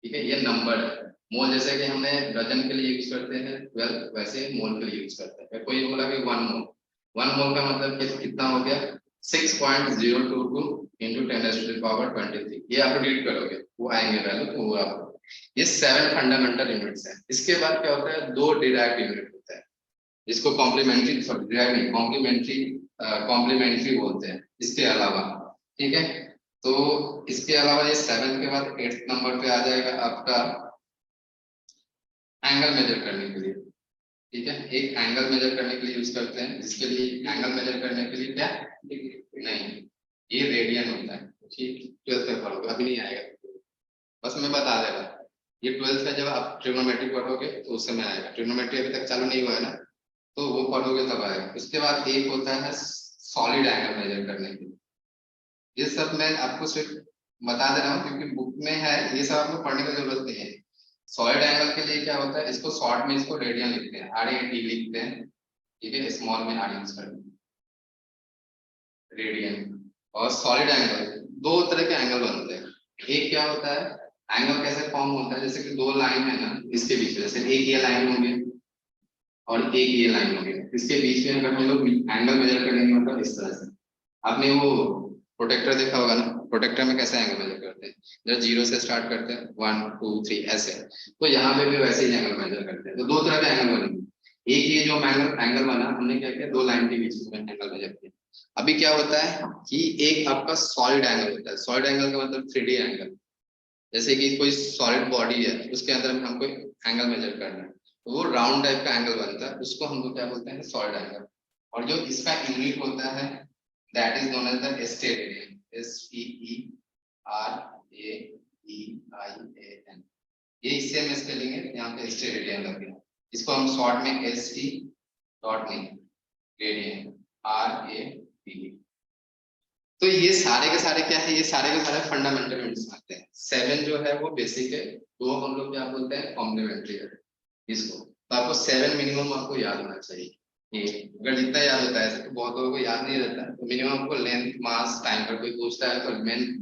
ठीक है। ये नंबर है। मोल जैसे कि हमने डजन के लिए यूज करते हैं 12, वैसे मोल के लिए यूज करते हैं। कोई बोला कि 1 मोल, 1 मोल का मतलब कितना हो गया 6.022 into 10 raised to the power 23, ये आप रीड करोगे वो आएंगे वैल्यू, तो वो आपको ये 7 फंडामेंटल यूनिट्स हैं। इसके बाद क्या होता है 2 डिराइव्ड यूनिट होता है, जिसको कॉम्प्लीमेंट्री, सॉरी डिराइव्ड नहीं, कॉम्प्लीमेंट्री बोलते हैं इसके अलावा, ठीक है। तो इसके अलावा ये 7 के बाद 8th नंबर पे आ जाएगा आपका एंगल मेजर करने के लिए, ठीक है। एक एंगल मेजर करने के लिए यूज करते हैं, जिसके लिए एंगल मेजर करने के लिए क्या नहीं, ये रेडियन होता है, ठीक। 12th में पढ़ोगे, अभी नहीं आएगा, बस मैं बता दे रहा। ये 12th में जब आप ट्रिग्नोमेट्री पढ़ोगे तो उस समय आएगा, ट्रिग्नोमेट्री अभी तक चालू नहीं हुआ है ना, तो वो पढ़ोगे तब आएगा। उसके बाद एक होता है सॉलिड एंगल मेजर करने के लिए, ये सब मैं आपको सिर्फ बता दे रहा हूँ क्योंकि बुक में है, ये सब आपको पढ़ने की जरूरत नहीं है। सॉलिड एंगल के लिए क्या होता है, इसको शॉर्ट में इसको रेडियन लिखते हैं, RAD लिखते हैं, ठीक है, स्मॉल में R यूज करते हैं, रेडियन। और सॉलिड एंगल, दो तरह के एंगल बनते हैं। एक क्या होता है, एंगल कैसे फॉर्म होता है, जैसे कि दो लाइन है ना, इसके बीच में जैसे एक ये लाइन होगी और एक ये लाइन होगी, इसके बीच में अगर हम लोग एंगल मेजर करेंगे मतलब इस तरह से, आपने वो प्रोटेक्टर देखा होगा ना, प्रोटेक्टर में कैसे एंगल मेजर करते हैं, जब 0 से स्टार्ट करते हैं 1 2 3 ऐसे, तो यहाँ पे भी वैसे ही एंगल मेजर करते हैं। तो दो तरह के एंगल बनेंगे, एक ये जो एंगल बना हमने क्या किया, दो लाइन के बीच में एंगल मेजर किया। अभी क्या होता है कि एक आपका सॉलिड एंगल होता है, सॉलिड एंगल का मतलब 3D एंगल, जैसे कि कोई सॉलिड बॉडी है उसके अंदर में हमको एंगल मेजर करना है, तो वो राउंड टाइप का एंगल बनता है, उसको हम लोग क्या बोलते हैं सॉलिड एंगल। और जो इसका यूनिट होता है that is known as the steradian, STERADIAN, ये इससे हम स्पेलिंग है, यहाँ पे स्टेरेडियन लग गया, इसको हम शॉर्ट में ST डॉट नहीं रेडियन RAD। तो ये सारे के सारे क्या है, ये सारे के सारे फंडामेंटल यूनिट्स आते हैं। 7 जो है वो बेसिक है, दो हम लोग क्या बोलते हैं कॉम्प्लीमेंट्री है इसको। तो आपको 7 मिनिमम आपको याद होना चाहिए, ये अगर जितना याद होता है, तो बहुत लोगों को याद नहीं रहता, तो मिनिमम आपको लेंथ मास टाइम पर कोई पूछता है तो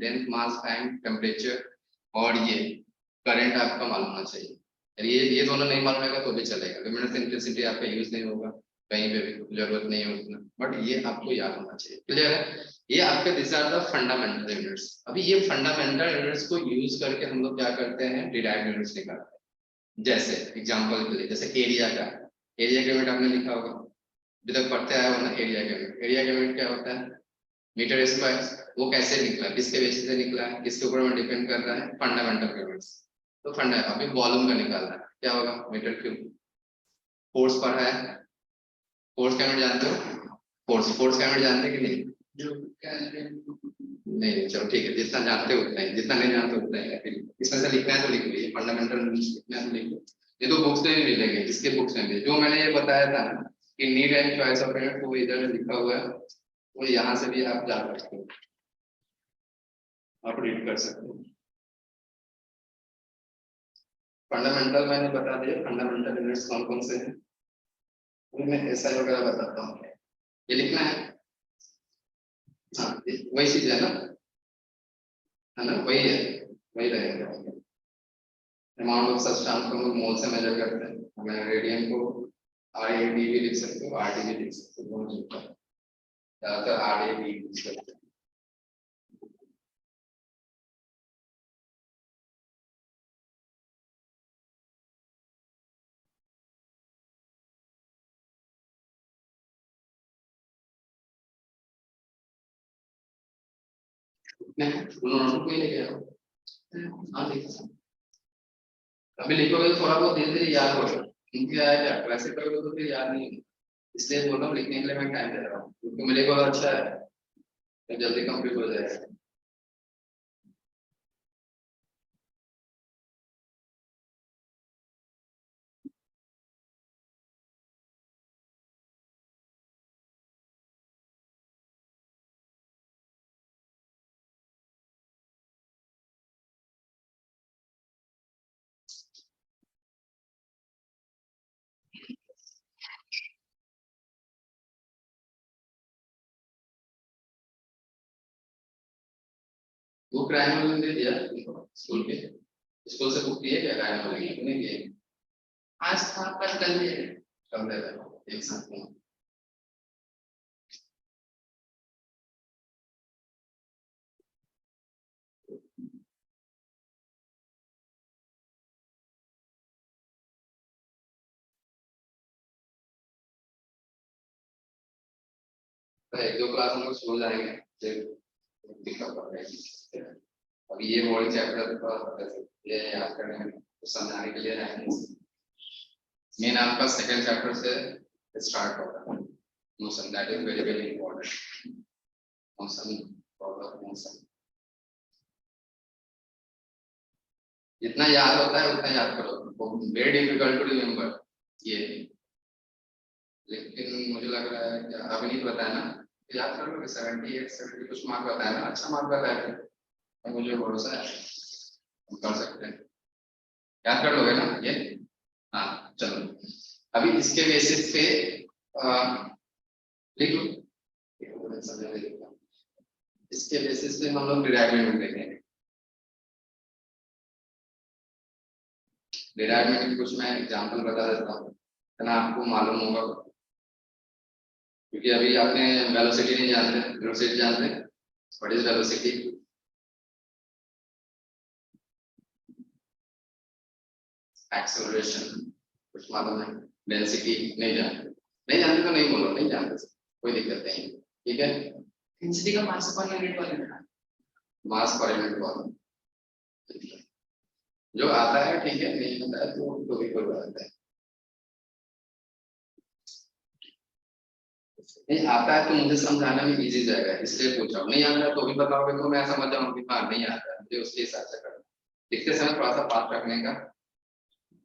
लेंथ मास टाइम टेम्परेचर और ये करंट आपका मालूम होना चाहिए। ये दोनों नहीं मालूम रहेगा तो भी चलेगा, लुमिनस इंटेंसिटी आपका यूज नहीं होगा कहीं पे भी, जरूरत नहीं है उतना, बट ये आपको याद होना चाहिए, क्लियर है। ये आपके this are the fundamental units. अभी ये फंडामेंटल यूनिट्स को यूज करके हम लोग क्या करते हैं, डिराइव्ड यूनिट्स निकालते हैं। जैसे एग्जांपल के लिए, जैसे एरिया का यूनिट आपने लिखा होगा, अभी तक पढ़ते आया हो ना, एरिया का यूनिट क्या होता है मीटर स्क्वायर। वो कैसे निकला, किसके बेसिस से निकला है, किसके ऊपर में डिपेंड कर रहा है, फंडामेंटल यूनिट्स। तो अभी वॉल्यूम का निकालना है, क्या होगा मीटर क्यूब। फोर्स पढ़ा है, फोर्स का यूनिट जानते हो, फोर्स का यूनिट जानते हैं कि नहीं, नहीं चलो ठीक है, जितना जानते हो उतना ही, जितना नहीं जानते उतना ही। इसमें से लिखना है तो लिख लीजिए, फंडामेंटल लिखना है तो लिख लो, ये तो बुक्स में भी मिलेंगे, इसके बुक्स में भी जो मैंने ये बताया था ना कि need and choice of unit, वो इधर लिखा हुआ है, वो यहाँ से भी आप जा सकते हो, आप रीड कर सकते हो। फंडामेंटल मैंने बता दिया, फंडामेंटल यूनिट्स कौन कौन से हैं, मैं SI वगैरह बताता हूँ, ये लिखना है। हाँ वही चीज है ना, वही है, वही रहेगा। अमाउंट ऑफ सब्सटेंस को हम मोल से मेजर करते हैं, हमें रेडियन को RAD भी लिख सकते हो, RD भी लिख सकते हो, ज्यादातर RAD यूज करते हैं। नोटबुक में लेके आओ, हाँ लिख सकते। अभी लिखोगे तो थोड़ा बहुत धीरे धीरे याद होगा, इनकी आया क्या वैसे करोगे तो फिर याद नहीं होगा। इसलिए बोल रहा हूँ लिखने के लिए मैं टाइम दे रहा हूँ क्योंकि मेरे को अच्छा है तो जल्दी कंप्लीट हो जाएगा। बुक रायनो ने दे दिया स्कूल के स्कूल से बुक दिए क्या रायनो ने नहीं दिए आज था कल है। कल दे रहा एक साथ में। तो एक दो क्लास हम लोग स्कूल जाएंगे फिर दिक्कत पड़ेगी। अभी ये बॉडी चैप्टर थोड़ा ये याद करने में तो समझाने के लिए रहेंगे। मेन आपका सेकंड चैप्टर से स्टार्ट होगा motion that is very very important. Motion proper motion जितना याद होता है उतना याद करो वेरी डिफिकल्ट टू रिमेम्बर ये। लेकिन मुझे लग रहा है कि अभी नहीं बताया ना याद कर लोगे 78 70 कुछ मार्क बताया ना अच्छा मार्क बताया तो मुझे भरोसा है हम कर सकते हैं याद कर लोगे ना ये। हाँ चलो अभी इसके बेसिस पे लिख लो इसके बेसिस पे हम लोग डिराइवमेंट देखेंगे। डिराइवमेंट की कुछ मैं एग्जांपल बता देता हूँ इतना आपको मालूम होगा क्योंकि अभी आपने वेलोसिटी नहीं जानते वेलोसिटी जानते व्हाट इज वेलोसिटी एक्सेलरेशन कुछ मालूम है डेंसिटी नहीं जानते तो नहीं बोलो नहीं जानते कोई दिक्कत नहीं ठीक है। डेंसिटी का मास पर यूनिट वाला मास पर यूनिट वाला जो आता है ठीक है नहीं आता है तो भी कोई बात है नहीं आता है तो मुझे समझाना भी इजी जाएगा इसलिए पूछ रहा हूँ नहीं आता है तो भी बताओगे तो मैं समझ जाऊंगी हाँ नहीं आता है मुझे उसके हिसाब से करना लिखते समय थोड़ा सा पास रखने का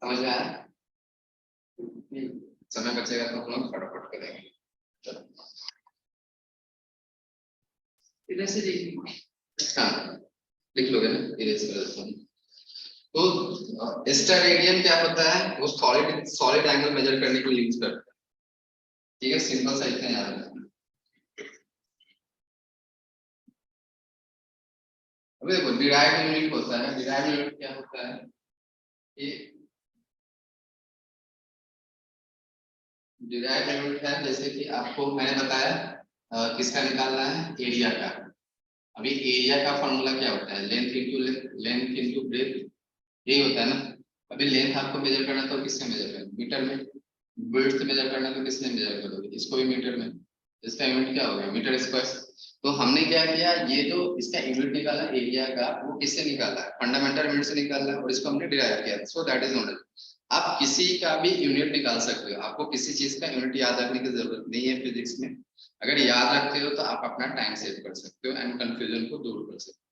समझ में आया समय बचेगा तो हम लोग फटाफट करेंगे। इधर से देखिए हाँ लिख लोगे ना इरेज कर देता हूँ। तो स्टेरेडियन क्या होता है वो सॉलिड एंगल मेजर करने के लिए यूज करते हैं ठीक है सिंपल सा इतना याद रखना। अभी देखो डिराइव्ड यूनिट होता है डिराइव्ड यूनिट क्या होता है ये डिराइव्ड यूनिट है जैसे कि आपको मैंने बताया किसका निकालना है एरिया का। अभी एरिया का फॉर्मूला क्या होता है लेंथ इनटू ब्रेथ यही होता है ना। अभी लेंथ आपको मेजर करना तो किससे मेजर करना मीटर में ब्रेथ से मेजर करना तो किससे मेजर करोगे इसको भी मीटर में इसका यूनिट क्या होगा मीटर स्क्वायर। तो हमने क्या किया ये जो इसका यूनिट निकाला एरिया का वो किससे निकाला फंडामेंटल यूनिट से निकाला और इसको हमने डिराइव किया सो दैट इज नोन। आप किसी का भी यूनिट निकाल सकते हो आपको किसी चीज का यूनिट याद रखने की जरूरत नहीं है फिजिक्स में। अगर याद रखते हो तो आप अपना टाइम सेव कर सकते हो एंड कंफ्यूजन को दूर कर सकते हो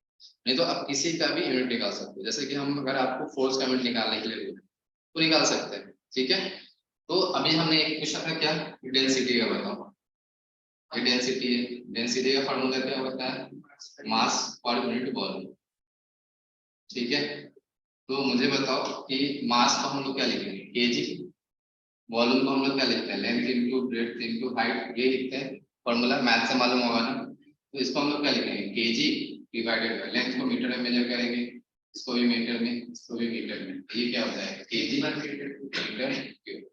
नहीं तो आप किसी का भी यूनिट निकाल सकते हो जैसे कि हम अगर आपको फोर्स का यूनिट निकालने के लिए बोले तो निकाल सकते हैं ठीक है। तो अभी हमने एक पूछा था क्या डेंसिटी का बताओ ये डेंसिटी है डेंसिटी का फॉर्मूला क्या होता है मास पर यूनिट वॉल्यूम ठीक है। तो मुझे बताओ कि मास को हम लोग क्या लिखेंगे केजी वॉल्यूम को हम लोग क्या लिखते हैं length into breadth into height ये लिखते हैं फॉर्मूला मैथ से मालूम होगा ना। तो इसको हम लोग क्या लिखेंगे केजी डिवाइडेड बाय लेंथ को मीटर में मेजर करेंगे इसको भी मीटर में इसको भी मीटर में ये क्या होता है केजी मीटर क्यूब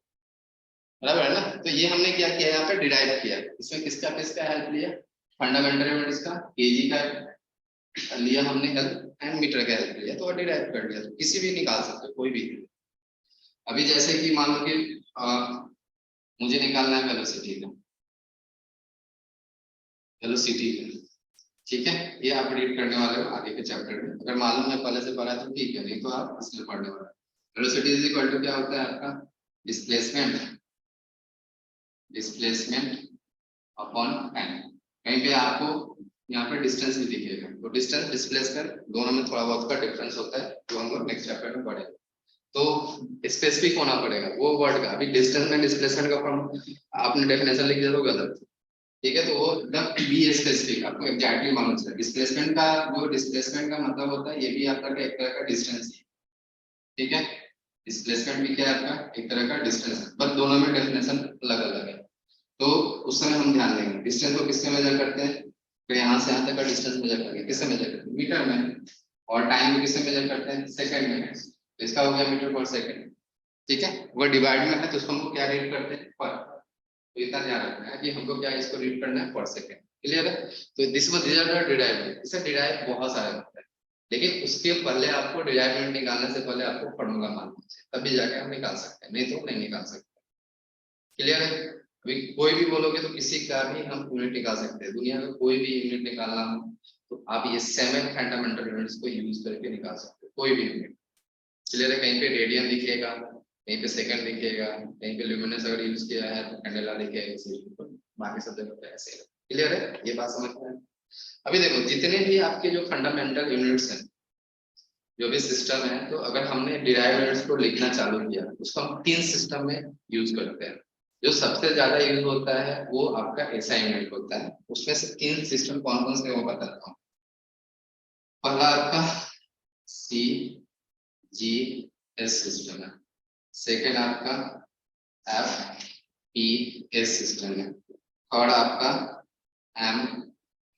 बराबर है ना। तो ये हमने क्या किया यहाँ पे डिराइव किया इसमें किसका हेल्प लिया फंडामेंटल यूनिट इसका केजी का लिया हमने हेल्प एंड मीटर का हेल्प लिया तो डिराइव कर लिया तो किसी भी निकाल सकते हो कोई भी। अभी जैसे कि मान लो कि मुझे निकालना है वेलोसिटी का ठीक है ये आप रीड करने वाले हो आगे के चैप्टर में अगर मालूम है पहले से पढ़ा तो ठीक है नहीं तो आप इसमें पढ़ने वाले वेलोसिटी इज इक्वल टू क्या होता है आपका डिस्प्लेसमेंट अपॉन टाइम। कहीं पे आपको यहाँ पे डिस्टेंस भी दिखेगा, तो डिस्टेंस डिस्प्लेसमेंट दोनों में थोड़ा बहुत का डिफरेंस होता है, जो हम लोग नेक्स्ट चैप्टर में पढ़ेंगे। तो स्पेसिफिक होना पड़ेगा वो वर्ड का। अभी डिस्टेंस में डिस्प्लेसमेंट का आपने डेफिनेशन लिख दिया तो गलत, ठीक है। तो वो एकदम बी स्पेसिफिक, आपको एग्जैक्टली मालूम चले। डिस्प्लेसमेंट का जो डिस्प्लेसमेंट का मतलब होता है, ये भी आपका एक तरह का डिस्टेंस है, ठीक है। डिस्प्लेसमेंट भी क्या है आपका एक तरह का डिस्टेंस है, पर दोनों में डेफिनेशन अलग अलग है। तो उस समय हम ध्यान देंगे डिस्टेंस को किससे मेजर करते हैं, तो यहाँ से यहाँ तक का डिस्टेंस मेजर करेंगे, किससे मेजर करते हैं, मीटर में। और टाइम को किससे मेजर करते हैं, सेकंड में। तो इसका हो गया मीटर पर सेकंड, ठीक है। वो डिवाइड में है तो उसको हम क्या रीड करते हैं, पर। तो इतना ध्यान रखना है कि हमको क्या इसको रीड करना है, पर सेकंड। क्लियर है। तो दिस वाज डिराइव, इसे डिराइव बहुत सारे होते हैं, लेकिन उसके पहले आपको डिराइवमेंट निकालने से पहले आपको फॉर्मूला मालूम चाहिए, तभी जाके हम निकाल सकते हैं, नहीं तो नहीं निकाल सकते। क्लियर है। अभी कोई भी बोलोगे तो किसी का भी हम यूनिट निकाल सकते हैं, दुनिया में कोई भी यूनिट निकालना हो तो आप ये 7 फंडामेंटल यूनिट्स को यूज करके निकाल सकते हो, कोई भी यूनिट। क्लियर है। कहीं पे रेडियन दिखेगा, कहीं पे सेकंड दिखेगा, कहीं पे ल्यूमिनस अगर यूज किया है तो कैंडेला दिखेगा, तो बाकी सब जगह पे ऐसे है। क्लियर है, ये बात समझ में है। अभी देखो जितने भी आपके जो फंडामेंटल यूनिट्स हैं, जो भी सिस्टम है, तो अगर हमने डिराइव यूनिट्स को लिखना चालू किया, उसको हम 3 सिस्टम में यूज करते हैं। जो सबसे ज्यादा यूज होता है वो आपका एसआई यूनिट होता है। उसमें से 3 सिस्टम कौन कौन से वो बताता हूँ। पहला आपका सी जी एस सिस्टम है, सेकेंड आपका एफ पी एस सिस्टम है, थर्ड आपका एम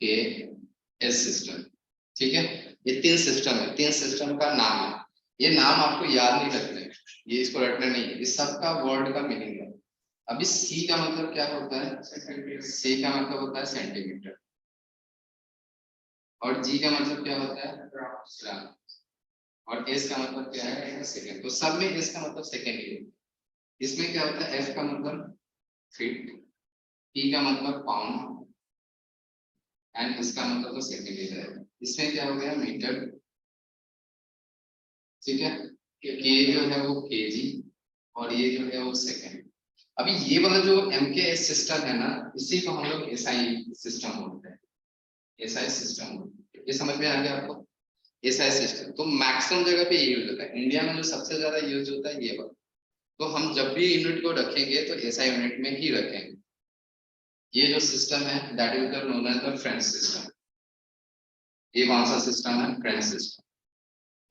के एस सिस्टम, ठीक है। ये 3 सिस्टम है, 3 सिस्टम का नाम है। ये नाम आपको याद नहीं रखने, ये इसको रटना नहीं है, इस सबका वर्ड का मीनिंग है। अभी सी का मतलब क्या होता है, सी का मतलब होता है सेंटीमीटर, और जी का मतलब क्या होता है, ग्राम, और एस का मतलब क्या है, सेकंड। तो सब में एस का मतलब सेकंड ही है। इसमें क्या होता है, एफ का मतलब फीट, पी का मतलब पाउंड, एंड इसका मतलब तो सेंटीमीटर है। इसमें क्या हो गया, मीटर, ठीक है। के जो है वो केजी, और ये जो है वो सेकंड। अभी ये वाला जो एम के एस सिस्टम है ना, इसी को हम लोग एसआई सिस्टम बोलते हैं, एसआई सिस्टम। ये समझ में आ गया आपको, एसआई सिस्टम। तो मैक्सिमम जगह पे ये यूज होता है, इंडिया में जो सबसे ज्यादा यूज होता है ये वाला। तो हम जब भी यूनिट को रखेंगे तो एसआई यूनिट में ही रखेंगे। ये जो सिस्टम है that is the known as the French system. ये कौन सा सिस्टम है, फ्रेंच सिस्टम।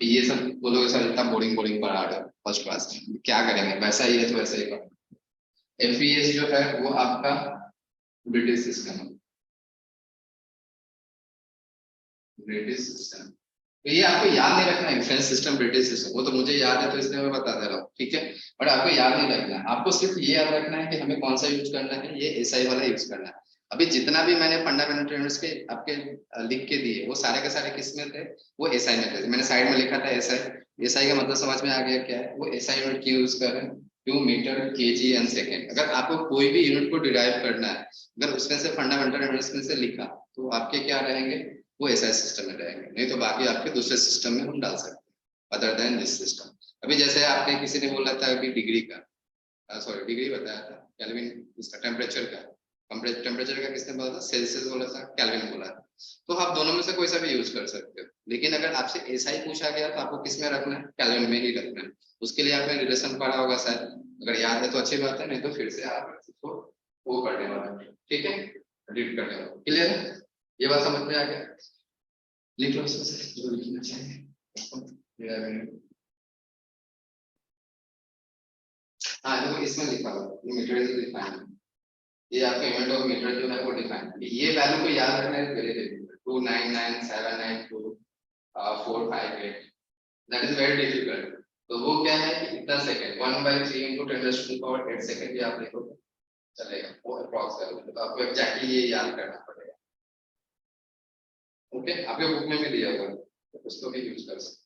ये सब बोलोगे सर इतना बोरिंग बोरिंग पढ़ा रहे हो फर्स्ट क्लास में, क्या करेंगे, वैसा ही है तो वैसा ही करो। एफईएस जो है वो आपका ब्रिटिश सिस्टम है, ब्रिटिश सिस्टम। तो ये आपको याद नहीं रखना है, फ्रेंच सिस्टम ब्रिटिश सिस्टम, वो तो मुझे याद है तो इसलिए मैं बता दे रहा हूँ, ठीक है। बट आपको याद नहीं रखना है, आपको सिर्फ ये याद रखना है कि हमें कौन सा यूज करना है, ये एसआई वाला यूज करना है। अभी जितना भी मैंने फंडामेंटल यूनिट्स के आपके लिख के दिए, वो सारे के सारे किस में थे, वो एसआई में थे। मैंने साइड में लिखा था एसआई। एसआई का मतलब समझ में आ गया क्या है, वो एसआई यूनिट क्यों यूज कर रहे हैं, क्यों, मीटर, केजी एंड सेकेंड। अगर आपको कोई भी यूनिट को डिराइव करना है, अगर उसमें से फंडामेंटल यूनिट्स में से लिखा, तो आपके क्या रहेंगे, वो एसआई सिस्टम में रहेंगे, नहीं तो बाकी आपके दूसरे सिस्टम में हम डाल सकते हैं अदर देन दिस सिस्टम। अभी जैसे आपने किसी ने बोला था अभी डिग्री का, सॉरी डिग्री बताया था, केल्विन इसका टेम्परेचर का, टेम्परेचर का किसने बोला था, सेल्सियस बोला था, केल्विन बोला था। तो आप दोनों में से कोई सा भी यूज कर सकते हो, लेकिन अगर आपसे एसआई पूछा गया तो आपको किस में रखना है, केल्विन में ही रखना है। उसके लिए आपने रिलेशन पढ़ा होगा शायद, अगर याद है तो अच्छी बात है, नहीं तो फिर से आप इसको वो करने वाला, ठीक है, रीड करने वाला। क्लियर है, ये बात समझ में आ गया। लिख लो इसमें से जो लिखना चाहिए। हाँ देखो इसमें लिखा हुआ है, मीटर इज डिफाइंड, ये आपका यूनिट ऑफ मीटर जो है वो डिफाइन है। ये वैल्यू को याद रखना है, very difficult, 299792458, that is very difficult. तो वो क्या है कि इतना सेकंड 1/3 × 10⁻8 सेकंड भी आप देखो चलेगा, वो अप्रॉक्स है, तो आपको एग्जैक्टली ये याद करना पड़ेगा। ओके, आपके बुक में भी दिया हुआ है, तो उसको भी यूज कर सकते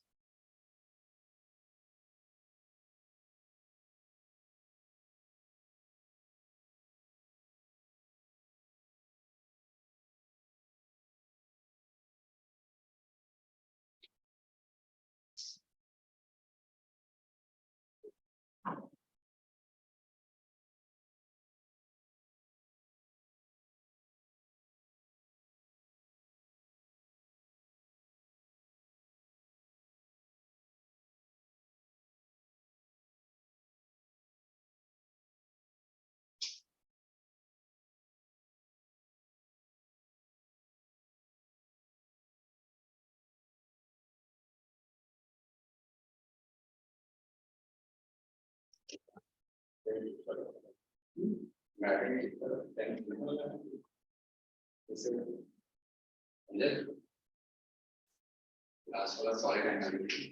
लास्ट वाला सॉलिड एनर्जी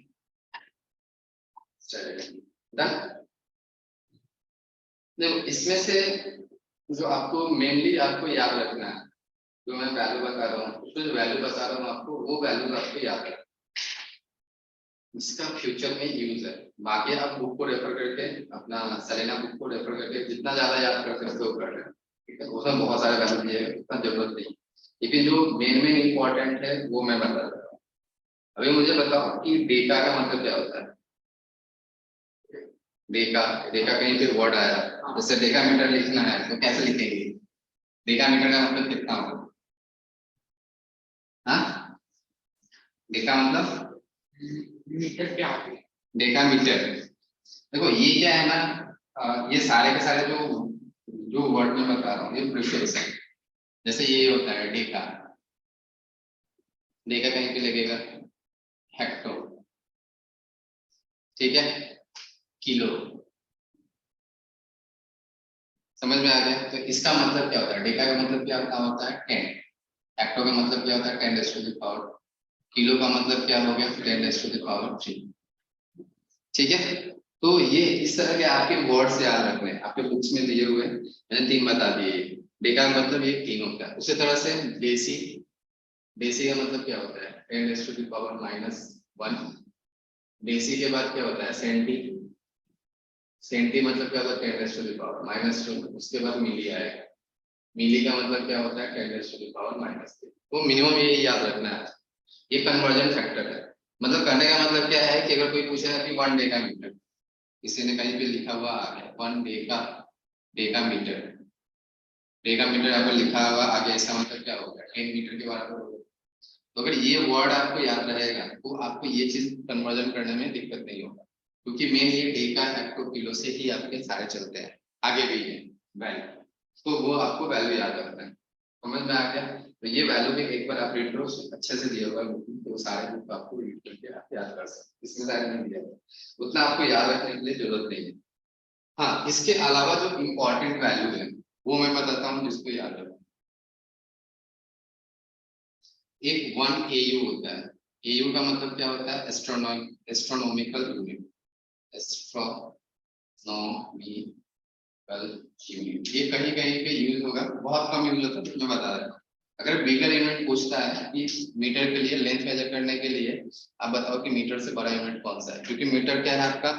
डन। देखो इसमें से जो आपको मेनली आपको याद रखना है, जो मैं वैल्यू बता रहा हूँ, उसमें जो वैल्यू बता रहा हूँ आपको, वो वैल्यू आपको याद रखना, इसका फ्यूचर में यूज है। बाकी आप बुक को रेफर करके, अपना सेलेना बुक को रेफर करके जितना ज्यादा याद कर सकते हो कर लेना, ठीक है। उसमें बहुत सारे वैल्यू दिए हैं, उतना जरूरत नहीं, लेकिन जो मेन इंपॉर्टेंट है वो मैं बता रहा हूँ। अभी मुझे बताओ कि डेटा का मतलब क्या होता है। डेटा, डेटा कहीं पे वर्ड आया, जैसे डेटा मीटर लिखना है तो कैसे लिखेंगे, डेटा मीटर का मतलब कितना होगा, हाँ डेटा मतलब मीटर क्या है? डेटा मीटर। देखो ये क्या है ना, ये सारे के सारे जो जो वर्ड में बता रहा हूँ ये प्रीफिक्स है। जैसे ये होता है डेटा, डेटा कहीं पे लगेगा हेक्टो, ठीक है, किलो, समझ में आ गया। तो इसका मतलब क्या होता है, डेटा का मतलब क्या होता है 10, हेक्टो का मतलब क्या होता है 10 raise to the power, kilo का मतलब क्या हो गया 10 रेज़ टू द पावर 3, ठीक है। तो ये इस तरह के आपके वर्ड्स याद रखने हैं, आपके बुक्स में दिए हुए हैं, मैंने 3 बता दिए। डेटा का मतलब ये 3 होता है। उसी तरह से डेसी, डेसी का मतलब क्या होता है 10 raise to the power -1, deci के बाद क्या होता है सेंटी, सेंटी मतलब क्या होता है 10 रेज़ टू द पावर -2, उसके बाद मिली आएगा, मिली का मतलब क्या होता है 10 रेज़ टू द पावर -3। तो मिनिमम ये याद रखना है, ये कन्वर्जन फैक्टर है। मतलब करने का मतलब क्या है कि अगर कोई पूछेगा कि 1 डेका मीटर, किसी ने कहीं पे लिखा हुआ आ गया 1 डेका, डेका मीटर, डेका मीटर यहाँ पर लिखा हुआ आगे, इसका मतलब क्या होगा 10 मीटर के बराबर होगा। तो अगर ये वर्ड आपको याद रहेगा तो आपको ये चीज कन्वर्जन करने में दिक्कत नहीं होगा, क्योंकि मेन ये डेका हेक्टो किलो से ही आपके सारे चलते हैं, आगे भी है वैल्यू, तो वो आपको वैल्यू याद रखना है। समझ में आ गया। तो ये वैल्यू भी एक बार आप रीड करो, अच्छे से दिया हुआ है, तो सारे बुक आपको रीड करके आप याद कर सकते, इसमें सारे नहीं दिया उतना आपको याद रखने के लिए जरूरत नहीं है। हाँ, इसके अलावा जो इम्पोर्टेंट वैल्यू है वो मैं बताता हूँ जिसको याद रखो। एक 1 AU होता है, AU का मतलब क्या होता है एस्ट्रोनॉमिकल यूनिट, एस्ट्रोनॉमिकल यूनिट। ये कहीं कहीं पे यूज होगा, बहुत कम यूज होता है, मैं बता रहा हूँ। अगर बिगर यूनिट पूछता है कि मीटर के लिए लेंथ मेजर करने के लिए आप बताओ कि मीटर से बड़ा यूनिट कौन सा है, क्योंकि मीटर क्या है आपका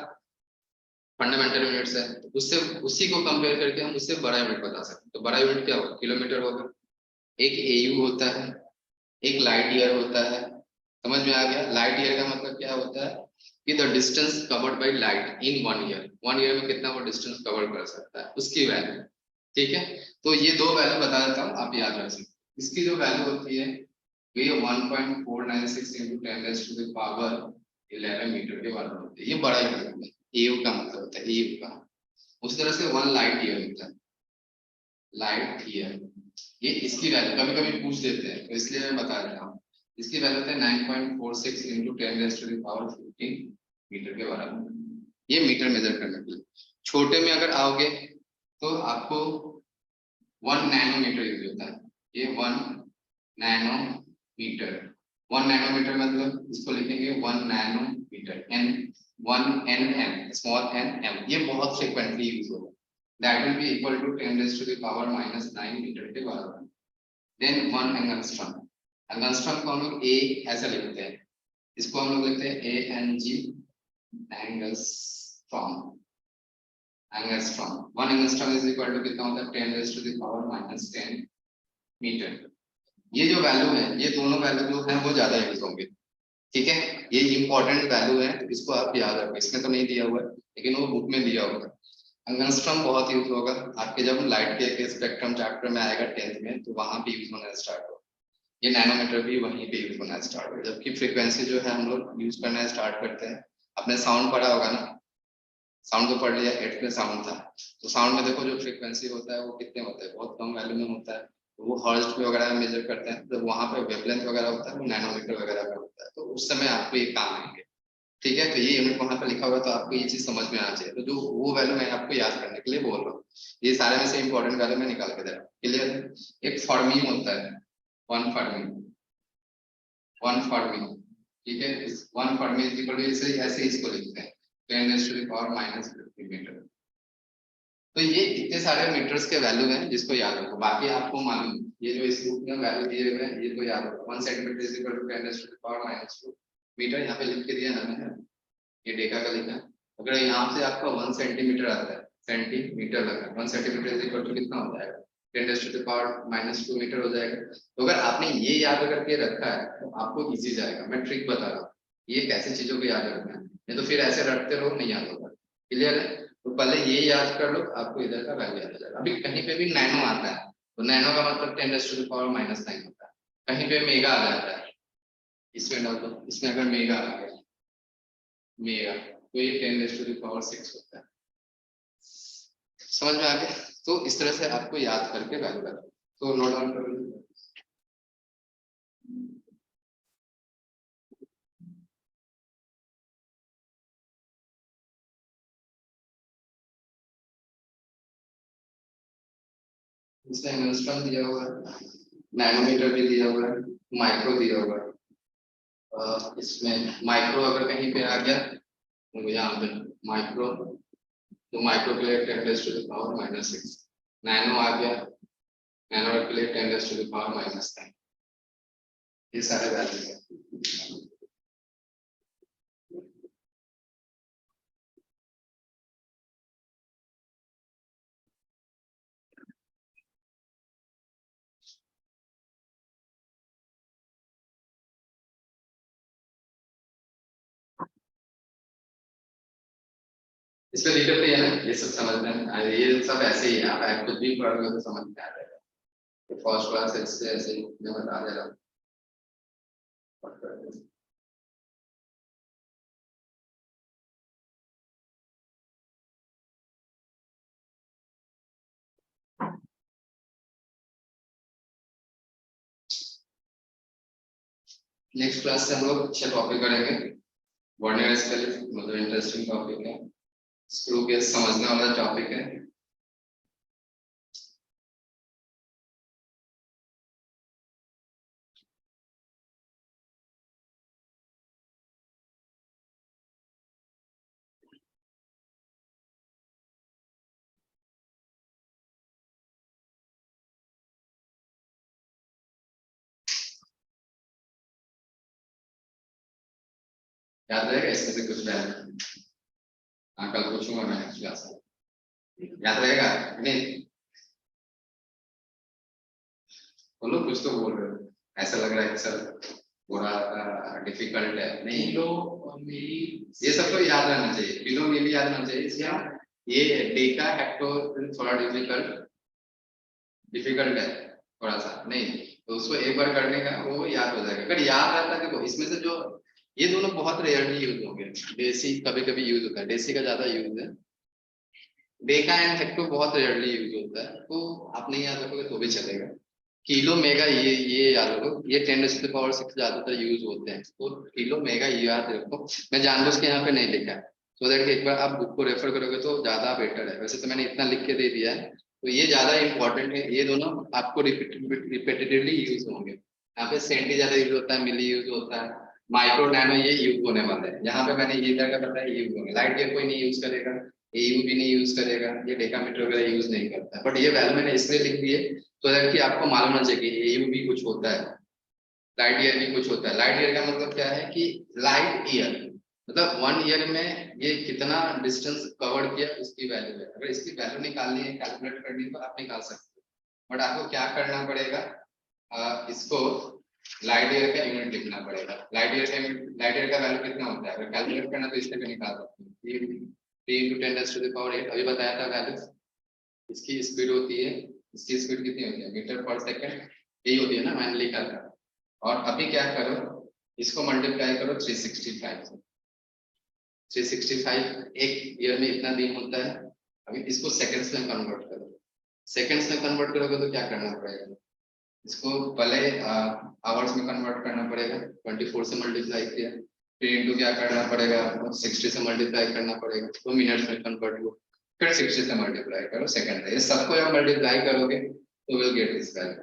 फंडामेंटल यूनिट्स है, तो उससे उसी को कंपेयर करके हम उससे बड़ा यूनिट बता सकते हैं। तो बड़ा यूनिट क्या होगा किलोमीटर होगा, एक AU होता है, एक लाइट ईयर होता है। समझ में आ गया। लाइट ईयर का मतलब क्या होता है कि the distance covered by light in 1 year, 1 year में कितना वो डिस्टेंस कवर कर सकता है उसकी वैल्यू, ठीक है। तो ये 2 वैल्यू बता देता हूँ, आप याद रख सकते हैं। इसकी जो वैल्यू होती है ये 1.496 × 10⁻11 मीटर के बराबर होती है, ये बड़ा यूनिट है। AU का मतलब होता है AU का। उस तरह से 1 लाइट ईयर होता है, लाइट ईयर, ये इसकी वैल्यू कभी कभी पूछ देते हैं तो इसलिए मैं बता रहा हूँ। इसकी वैल्यू होता है 9.46 × 10⁻15 मीटर के बराबर। ये मीटर मेजर करने के लिए। छोटे में अगर आओगे तो आपको 1 नैनोमीटर यूज होता है, ये 1 नैनोमीटर। 1 नैनोमीटर मतलब इसको लिखेंगे 1 nanometre, n 1 nm, small nm, ये बहुत फ्रीक्वेंटली यूज होगा। That will be equal to 10⁻⁻9 metre के बराबर। Then 1 एंगस्ट्रॉम, एंगस्ट्रॉम को हम लोग A ऐसा लिखते हैं, इसको हम लोग लिखते हैं ANG, angstrom, angstrom. 1 angstrom is equal to कितना होता है 10⁻⁻10 मीटर। ये जो वैल्यू है, ये दोनों वैल्यू जो है वो ज्यादा यूज होंगे, ठीक है। ये इंपॉर्टेंट वैल्यू है, तो इसको आप याद रखो। इसमें तो नहीं दिया हुआ है लेकिन वो बुक में दिया होगा। एंगस्ट्रॉम बहुत यूज होगा आपके जब लाइट के स्पेक्ट्रम चैप्टर में आएगा 10th में, तो वहां पे यूज होना स्टार्ट होगा। ये नैनोमीटर भी वहीं पे यूज होना स्टार्ट होगा। जबकि फ्रीक्वेंसी जो है हम लोग यूज करना स्टार्ट करते हैं, आपने साउंड पढ़ा होगा ना, साउंड तो पढ़ लिया, 8th में साउंड था। तो साउंड में देखो जो फ्रीक्वेंसी होता है वो कितने होते हैं, बहुत कम वैल्यू में होता है। तो वो हर्ट्ज पे वगैरह में मेजर करते हैं, तो वहां पे वेवलेंथ वगैरह होता है वो नैनोमीटर वगैरह का होता है। तो उस समय आपको ये काम आएंगे, ठीक है, तो ये यूनिट वहां पर लिखा हुआ है, तो आपको ये चीज समझ में आना चाहिए। तो जो वो वैल्यू मैं आपको याद करने के लिए बोल रहा हूँ, ये सारे में से इंपॉर्टेंट वैल्यू मैं निकाल के दे रहा हूँ। क्लियर? एक फॉर्मी होता है, वन फॉर्मी, वन फॉर्मी, ठीक है। इस वन फॉर्मी इज इक्वल टू, इसे ऐसे इसको लिखते हैं 10⁻⁻50 मीटर। तो ये इतने सारे मीटर्स के वैल्यू हैं जिसको याद रखो, बाकी आपको मालूम है। ये जो इस बुक में वैल्यू दिए हुए हैं ये तो याद रखो, 1 centimetre is equal to 10⁻⁻2 metre, यहाँ पे लिख के दिया ना मैंने, ये डेका का लिखा है। अगर यहाँ से आपका 1 सेंटीमीटर आता है, सेंटीमीटर लगा, 1 सेंटीमीटर इज इक्वल टू कितना हो जाएगा, 10⁻⁻2 मीटर हो जाएगा। तो अगर आपने ये याद करके रखा है तो आपको इजी जाएगा। मैं ट्रिक बता रहा हूँ, ये कैसे चीजों को याद रखना है, नहीं तो फिर ऐसे रटते रहो, नहीं याद होगा। क्लियर है? तो पहले ये याद कर लो, आपको इधर का वैल्यू याद आ जाएगा। अभी कहीं पे भी नैनो आता है, तो नैनो का मतलब 10⁻⁻9 होता है। कहीं पे मेगा आ जाता है, इसमें डाल दो, इसमें अगर मेगा आ गया, मेगा, तो ये 10⁻6 होता है। समझ में आ गया? तो इस तरह से आपको याद करके वैल्यू करो। तो नोट डाउन कर लो। इसमें एंगस्ट्रॉम दिया हुआ है, नैनोमीटर भी दिया हुआ है, माइक्रो दिया हुआ है। इसमें माइक्रो अगर कहीं पे आ गया तो यहाँ पे माइक्रो, तो माइक्रो के लिए 10⁻⁻6। नैनो आ गया, नैनो के लिए 10⁻⁻10। ये सारे वैल्यू है। इसमें दिक्कत नहीं है ना, ये सब समझना है, ये सब ऐसे ही है, आप कुछ भी पढ़ोगे तो समझ में आ जाएगा। तो फर्स्ट क्लास से ऐसे ही मैं बता दे रहा हूँ। नेक्स्ट क्लास से हम लोग अच्छा टॉपिक करेंगे, वर्नियर स्केल, मतलब इंटरेस्टिंग टॉपिक है, स्क्रू गेज समझने वाला टॉपिक है। याद रहेगा इसमें से कुछ वैल्यू? हाँ, कल पूछूंगा मैं नेक्स्ट क्लास में, याद रहेगा नहीं? बोलो, कुछ तो बोल रहे हो, ऐसा लग रहा है कि सर थोड़ा डिफिकल्ट है। नहीं, किलो और मेरी ये सब तो याद रहना चाहिए, किलो मिली याद रहना चाहिए। इसका ये डेका हेक्टो थोड़ा डिफिकल्ट डिफिकल्ट है थोड़ा सा, नहीं तो उसको एक बार करने का वो याद हो जाएगा। अगर याद रहता है, देखो इसमें से जो ये दोनों बहुत रेयरली यूज होंगे, देसी कभी कभी यूज होता है, देसी का ज्यादा यूज है, डेका एंड हेक्टो बहुत रेयरली यूज होता है। तो आप नहीं याद रखोगे तो भी चलेगा। किलो मेगा ये याद रखो, ये 10⁻6 ज्यादातर यूज होते हैं, तो किलो मेगा ये याद रखो। मैं जानबूझ के यहाँ पे नहीं लिखा है, सो दैट एक बार आप बुक को रेफर करोगे तो ज्यादा बेटर है। वैसे तो मैंने इतना लिख के दे दिया है, तो ये ज्यादा इंपॉर्टेंट है। ये दोनों आपको रिपीटेडली यूज होंगे। यहाँ पे सेंटी ज्यादा यूज होता है, मिली यूज होता है, माइक्रो नैनो ये यूज होने वाले हैं। यहाँ पे मैंने ये जगह बताया ये यूज होंगे, लाइट ईयर कोई नहीं यूज करेगा, एयू भी नहीं यूज करेगा, ये डेकामीटर वगैरह यूज नहीं करता है। बट ये वैल्यू मैंने इसलिए लिख दिए तो दैट कि आपको मालूम होना चाहिए कि एयू भी कुछ होता है, लाइट ईयर भी कुछ होता है। लाइट ईयर का मतलब क्या है कि लाइट ईयर मतलब 1 ईयर में ये कितना डिस्टेंस कवर किया उसकी वैल्यू है। अगर इसकी वैल्यू निकालनी है, कैलकुलेट करनी है, तो आप निकाल सकते हो। बट आपको क्या करना पड़ेगा, इसको लाइट ईयर का यूनिट लिखना पड़ेगा। लाइट ईयर का वैल्यू कितना होता है, अगर कैलकुलेट करना तो इससे भी निकाल सकते हैं, 3 × 10⁻⁸ अभी बताया था वैल्यू। इसकी स्पीड होती है, इसकी स्पीड कितनी होती है, मीटर पर सेकंड, यही होती है ना, मैंने लिखा था। और अभी क्या करो, इसको मल्टीप्लाई करो 365 से। 365 एक ईयर में इतना दिन होता है। अभी इसको सेकंड्स में कन्वर्ट करो, सेकंड्स में कन्वर्ट करोगे तो क्या करना पड़ेगा, इसको पहले आवर्स में कन्वर्ट करना पड़ेगा, 24 से मल्टीप्लाई किया, फिर इंटू क्या करना पड़ेगा आपको, 60 से मल्टीप्लाई करना पड़ेगा, तो मिनट्स में कन्वर्ट हो, फिर 60 से मल्टीप्लाई करो सेकंड है, ये सबको जब मल्टीप्लाई करोगे तो will get this value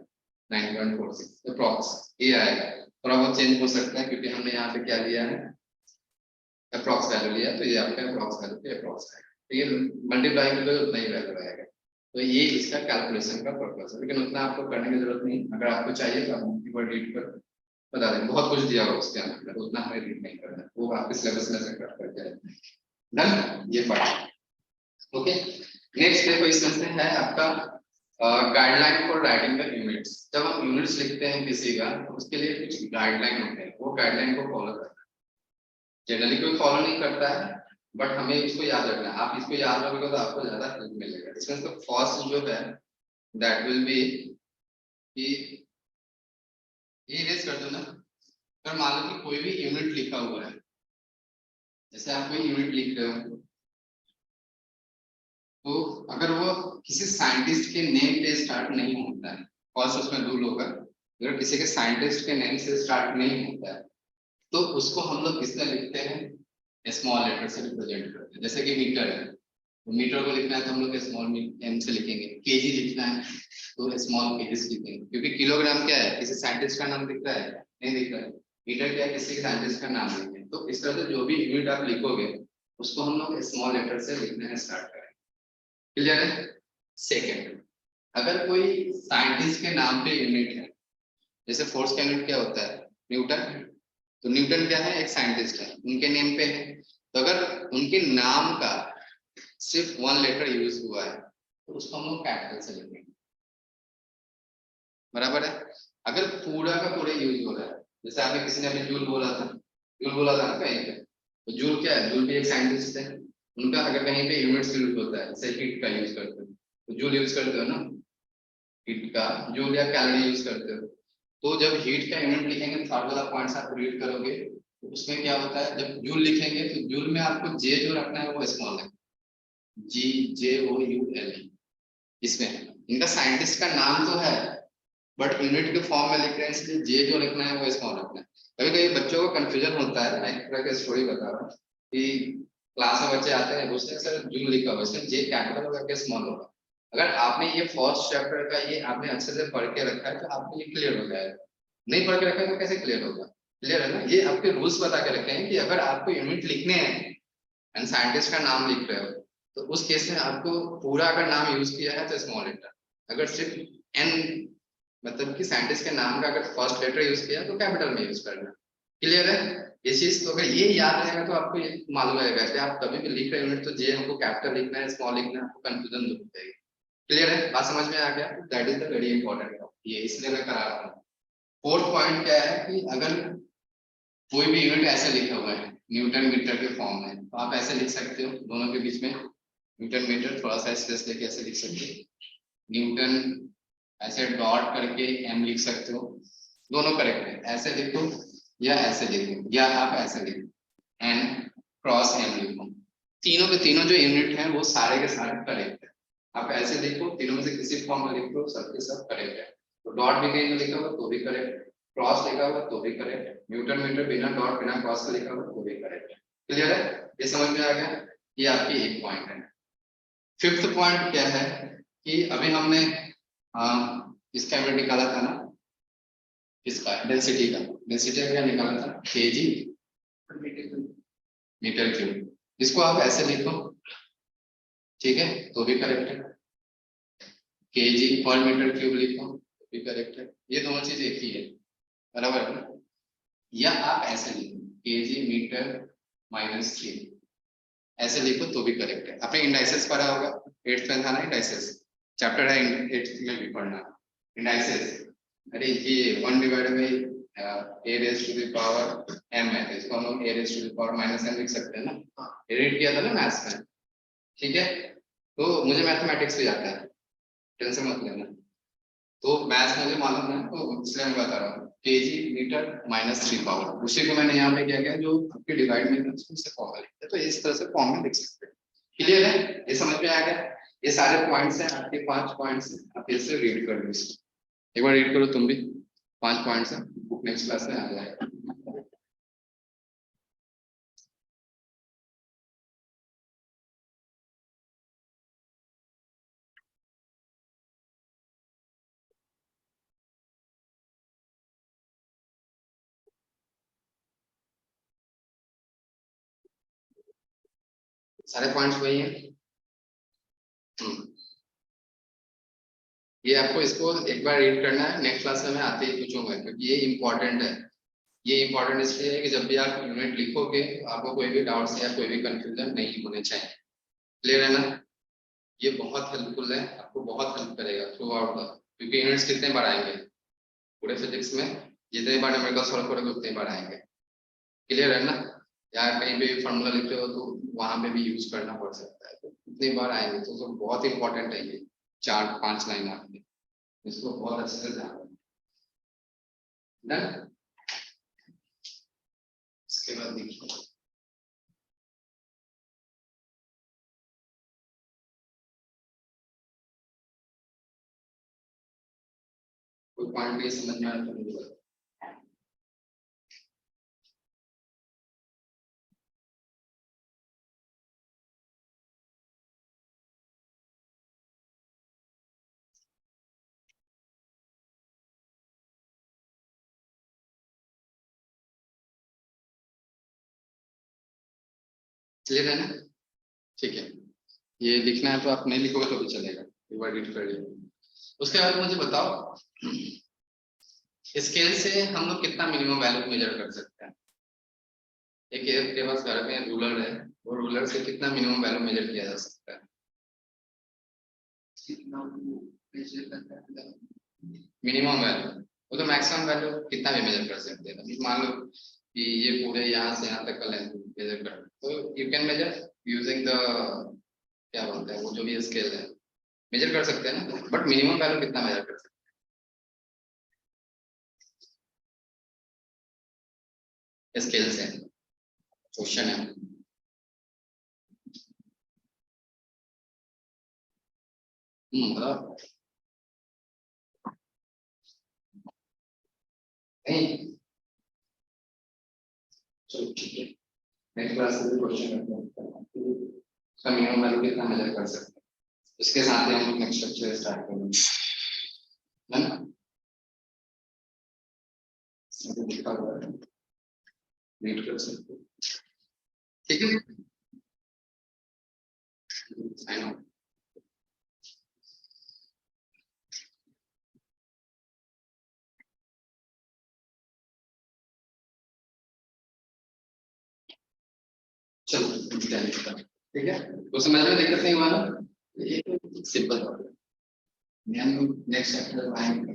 9.46 approx ये आएगा। थोड़ा बहुत चेंज हो सकता है क्योंकि हमने यहाँ पे क्या लिया है, अप्रॉक्स वैल्यू लिया, तो ये आपका अप्रॉक्स वैल्यू पे अप्रॉक्स आएगा, तो ये मल्टीप्लाई करोगे उतना ही वैल्यू आएगा। तो ये इसका कैलकुलेशन का पर्पस है, लेकिन उतना आपको करने की जरूरत नहीं, अगर आपको चाहिए तो आप एक बार रीड कर बता दें, बहुत कुछ दिया हुआ उसके अंदर, उतना हमें रीड नहीं करना, वो आपके सिलेबस में से कट करके डन ये पार्ट। ओके, नेक्स्ट देखो इसमें से है आपका guideline for writing the units. जब हम यूनिट्स लिखते हैं किसी का तो उसके लिए कुछ गाइडलाइन होते हैं, वो गाइडलाइन को फॉलो करना है। जनरली कोई फॉलो नहीं करता है, बट हमें इसको याद रखना है, आप इसको याद रखोगे तो आपको ज्यादा हेल्प मिलेगा। इसमें तो फर्स्ट जो है दैट विल बी कि ये इरेज कर दो ना, अगर मान लो कि कोई भी यूनिट लिखा हुआ है, जैसे आप कोई यूनिट लिख रहे हो, तो अगर वो किसी साइंटिस्ट के नेम पे स्टार्ट नहीं होता है, फर्स्ट उसमें रूल होगा, अगर किसी के साइंटिस्ट के नेम से स्टार्ट नहीं होता है तो उसको हम लोग किससे लिखते हैं, स्मॉल लेटर से रिप्रेजेंट करते हैं। जैसे कि मीटर है, तो मीटर को लिखना है तो हम लोग स्मॉल एम से लिखेंगे, केजी लिखना है तो स्मॉल केजी लिखेंगे, क्योंकि किलोग्राम क्या है, किसी साइंटिस्ट का नाम दिख रहा है, नहीं दिख रहा है। मीटर क्या है, किसी साइंटिस्ट का नाम लिखेंगे। तो इस तरह से जो भी यूनिट आप लिखोगे उसको हम लोग स्मॉल लेटर से लिखना स्टार्ट करेंगे, क्लियर है। सेकेंड, अगर कोई साइंटिस्ट के नाम पे यूनिट है, जैसे फोर्स का यूनिट क्या होता है, न्यूटन, तो न्यूटन क्या है, एक साइंटिस्ट है, उनके नेम पे है, तो अगर उनके नाम का सिर्फ वन लेटर यूज हुआ है तो उसको हम लोग कैपिटल से लिखेंगे, बराबर है। अगर पूरा का पूरा यूज हो रहा है, जैसे आपने किसी ने अभी जूल बोला था, जूल बोला था ना कहीं पे, तो जूल क्या है, जूल भी एक साइंटिस्ट है, उनका अगर कहीं पे यूनिट्स यूज होता है, जैसे हीट का यूज करते हो तो जूल यूज करते हो ना, हीट का जूल या कैलोरी यूज करते हो। तो जब हीट का यूनिट लिखेंगे, थर्ड वाला पॉइंट्स आप रीड करोगे तो उसमें क्या होता है, जब जूल लिखेंगे तो जूल में आपको जे जो रखना है वो स्मॉल है, GJOUL, इसमें इनका साइंटिस्ट का नाम तो है बट यूनिट के फॉर्म में लिख रहे हैं, इसलिए जे जो लिखना है वो स्मॉल रखना है। कभी कभी बच्चों को कंफ्यूजन होता है, मैं एक तरह की स्टोरी बता रहा हूँ कि क्लास में बच्चे आते हैं, पूछते हैं सर जूल लिखा हुआ है, जे कैपिटल होगा क्या स्मॉल होगा। अगर आपने ये फर्स्ट चैप्टर का ये आपने अच्छे से पढ़ के रखा है तो आपको ये क्लियर हो जाएगा, नहीं पढ़ के रखा है तो कैसे क्लियर होगा, क्लियर है ना। ये आपके रूल्स बता के रखे हैं कि अगर आपको यूनिट लिखने हैं एंड साइंटिस्ट का नाम लिख रहे हो तो उस केस में आपको पूरा अगर नाम यूज किया है तो स्मॉल लेटर, अगर सिर्फ एन मतलब कि साइंटिस्ट के नाम का अगर फर्स्ट लेटर यूज किया तो कैपिटल में यूज करना, क्लियर है ये चीज। तो अगर ये याद रहेगा तो आपको ये मालूम रहेगा कि आप कभी भी लिख रहे यूनिट तो जे हमको कैपिटल लिखना है स्मॉल लिखना है, आपको कंफ्यूजन दूर हो जाएगी, क्लियर है, बात समझ में आ गया। That is the very important, ये इसलिए मैं करा रहा हूँ। फोर्थ पॉइंट क्या है कि अगर कोई भी यूनिट ऐसे लिखा हुआ है न्यूटन मीटर के फॉर्म में, तो आप ऐसे लिख सकते हो, दोनों के बीच में न्यूटन मीटर थोड़ा सा स्पेस लेके ऐसे लिख सकते हो, न्यूटन ऐसे डॉट करके एम लिख सकते हो, दोनों करेक्ट है, ऐसे लिखो या ऐसे लिखो या आप ऐसे लिखो एन क्रॉस एम लिखो, तीनों के तीनों जो यूनिट हैं वो सारे के सारे करेक्ट है। आप ऐसे लिखो, तीनों में से किसी फॉर्म में लिखो, सबके सब करेक्ट है। तो डॉट भी कहीं लिखा हुआ तो भी करेक्ट, क्रॉस लिखा हुआ तो भी करेक्ट, न्यूटन मीटर बिना डॉट बिना क्रॉस का लिखा हुआ तो भी करेक्ट है, क्लियर है, ये समझ में आ गया। ये आपकी एक पॉइंट है। फिफ्थ पॉइंट क्या है कि अभी हमने इसका यूनिट निकाला था ना, इसका डेंसिटी का, डेंसिटी का क्या निकाला था, केजी मीटर क्यूब, इसको आप ऐसे लिखो, ठीक है, तो भी करेक्ट है, केजी पर मीटर क्यूब लिखो तो भी करेक्ट है, ये दोनों चीज एक ही है, बराबर है। या आप ऐसे लिखो केजी मीटर माइनस 3, ऐसे लिखो तो भी करेक्ट है। आपने इंडाइसेस पढ़ा होगा, 8th में था ना इंडाइसेस, चैप्टर है 8th में भी पढ़ना इंडाइसेस। अरे ये 1 divided by a raise to the power m है, तो इसको हम लोग a raise to the power minus m लिख सकते हैं ना, रीड किया था ना मैथ्स में, ठीक है। तो मुझे मैथमेटिक्स भी आता है, टेंशन मत लेना, तो मैथ्स मुझे मालूम है तो इसलिए मैं बता रहा हूँ, केजी मीटर माइनस 3 पावर, उसी को मैंने यहाँ पे क्या किया, जो आपके डिवाइड में उससे फॉर्म लिखते हैं, तो इस तरह से फॉर्म में लिख सकते हैं, क्लियर है, ये समझ में आ गया। ये सारे पॉइंट्स हैं आपके, 5 पॉइंट्स हैं, आप फिर से रीड कर लो, एक बार रीड करो तुम भी, 5 पॉइंट्स हैं, बुक नेक्स्ट क्लास में आ जाएगा। सारे पॉइंट्स वही हैं। ये आपको इसको एक बार रीड करना है, नेक्स्ट क्लास में मैं आते ही पूछूंगा, क्योंकि ये इंपॉर्टेंट है। ये इंपॉर्टेंट इसलिए है कि जब भी आप यूनिट लिखोगे तो आपको कोई भी डाउट्स या कोई भी कंफ्यूजन नहीं होने चाहिए। क्लियर है ना? ये बहुत हेल्पफुल है, आपको बहुत हेल्प करेगा थ्रू आउट द, क्योंकि यूनिट्स कितने बार आएंगे पूरे फिजिक्स में, जितने बार न्यूमेरिकल सॉल्व करोगे उतने बार आएंगे। क्लियर है ना? या कहीं पे फॉर्मूला लिख रहे हो तो वहां पे भी यूज करना पड़ सकता है, तो इतनी बार आएंगे तो बहुत इंपॉर्टेंट है ये 4-5 लाइन आपके, इसको बहुत अच्छे से ध्यान रखना। डन? इसके बाद देखिए कोई पॉइंट नहीं समझ में आया तो मुझे बताओ। क्लियर है ना? ठीक है, ये लिखना है तो आप नहीं लिखोगे तो भी चलेगा, एक बार रीड कर लिया। उसके बाद मुझे बताओ, स्केल से हम लोग कितना मिनिमम वैल्यू मेजर कर सकते हैं? एक के पास घर में रूलर है, वो रूलर से कितना मिनिमम वैल्यू मेजर किया जा सकता है? मिनिमम वैल्यू, वो तो मैक्सिमम वैल्यू कितना भी मेजर कर सकते हैं। अभी मान लो कि ये पूरे यहाँ से यहाँ तक का लेंथ मेजर कर, तो you can measure using the, क्या बोलते हैं वो जो भी स्केल है, मेजर कर सकते हैं ना, बट मिनिमम वैल्यू कितना मेजर कर सकते हैं स्केल से? क्वेश्चन है। बताओ। नहीं, चलो ठीक है, नेक्स्ट क्लास में क्वेश्चन करते हैं उसका मिनिमम वैल्यू कितना मेजर कर सकते हैं, इसके साथ ही हम लोग नेक्स्ट लेक्चर स्टार्ट करेंगे, है ना? इसमें लिखा हुआ है, रीड कर सकते हो, ठीक है? I know. चलो ठीक है, तो समझ में दिक्कत नहीं हुआ ना? ये सिंपल नेक्स्ट चैप्टर आएंगे।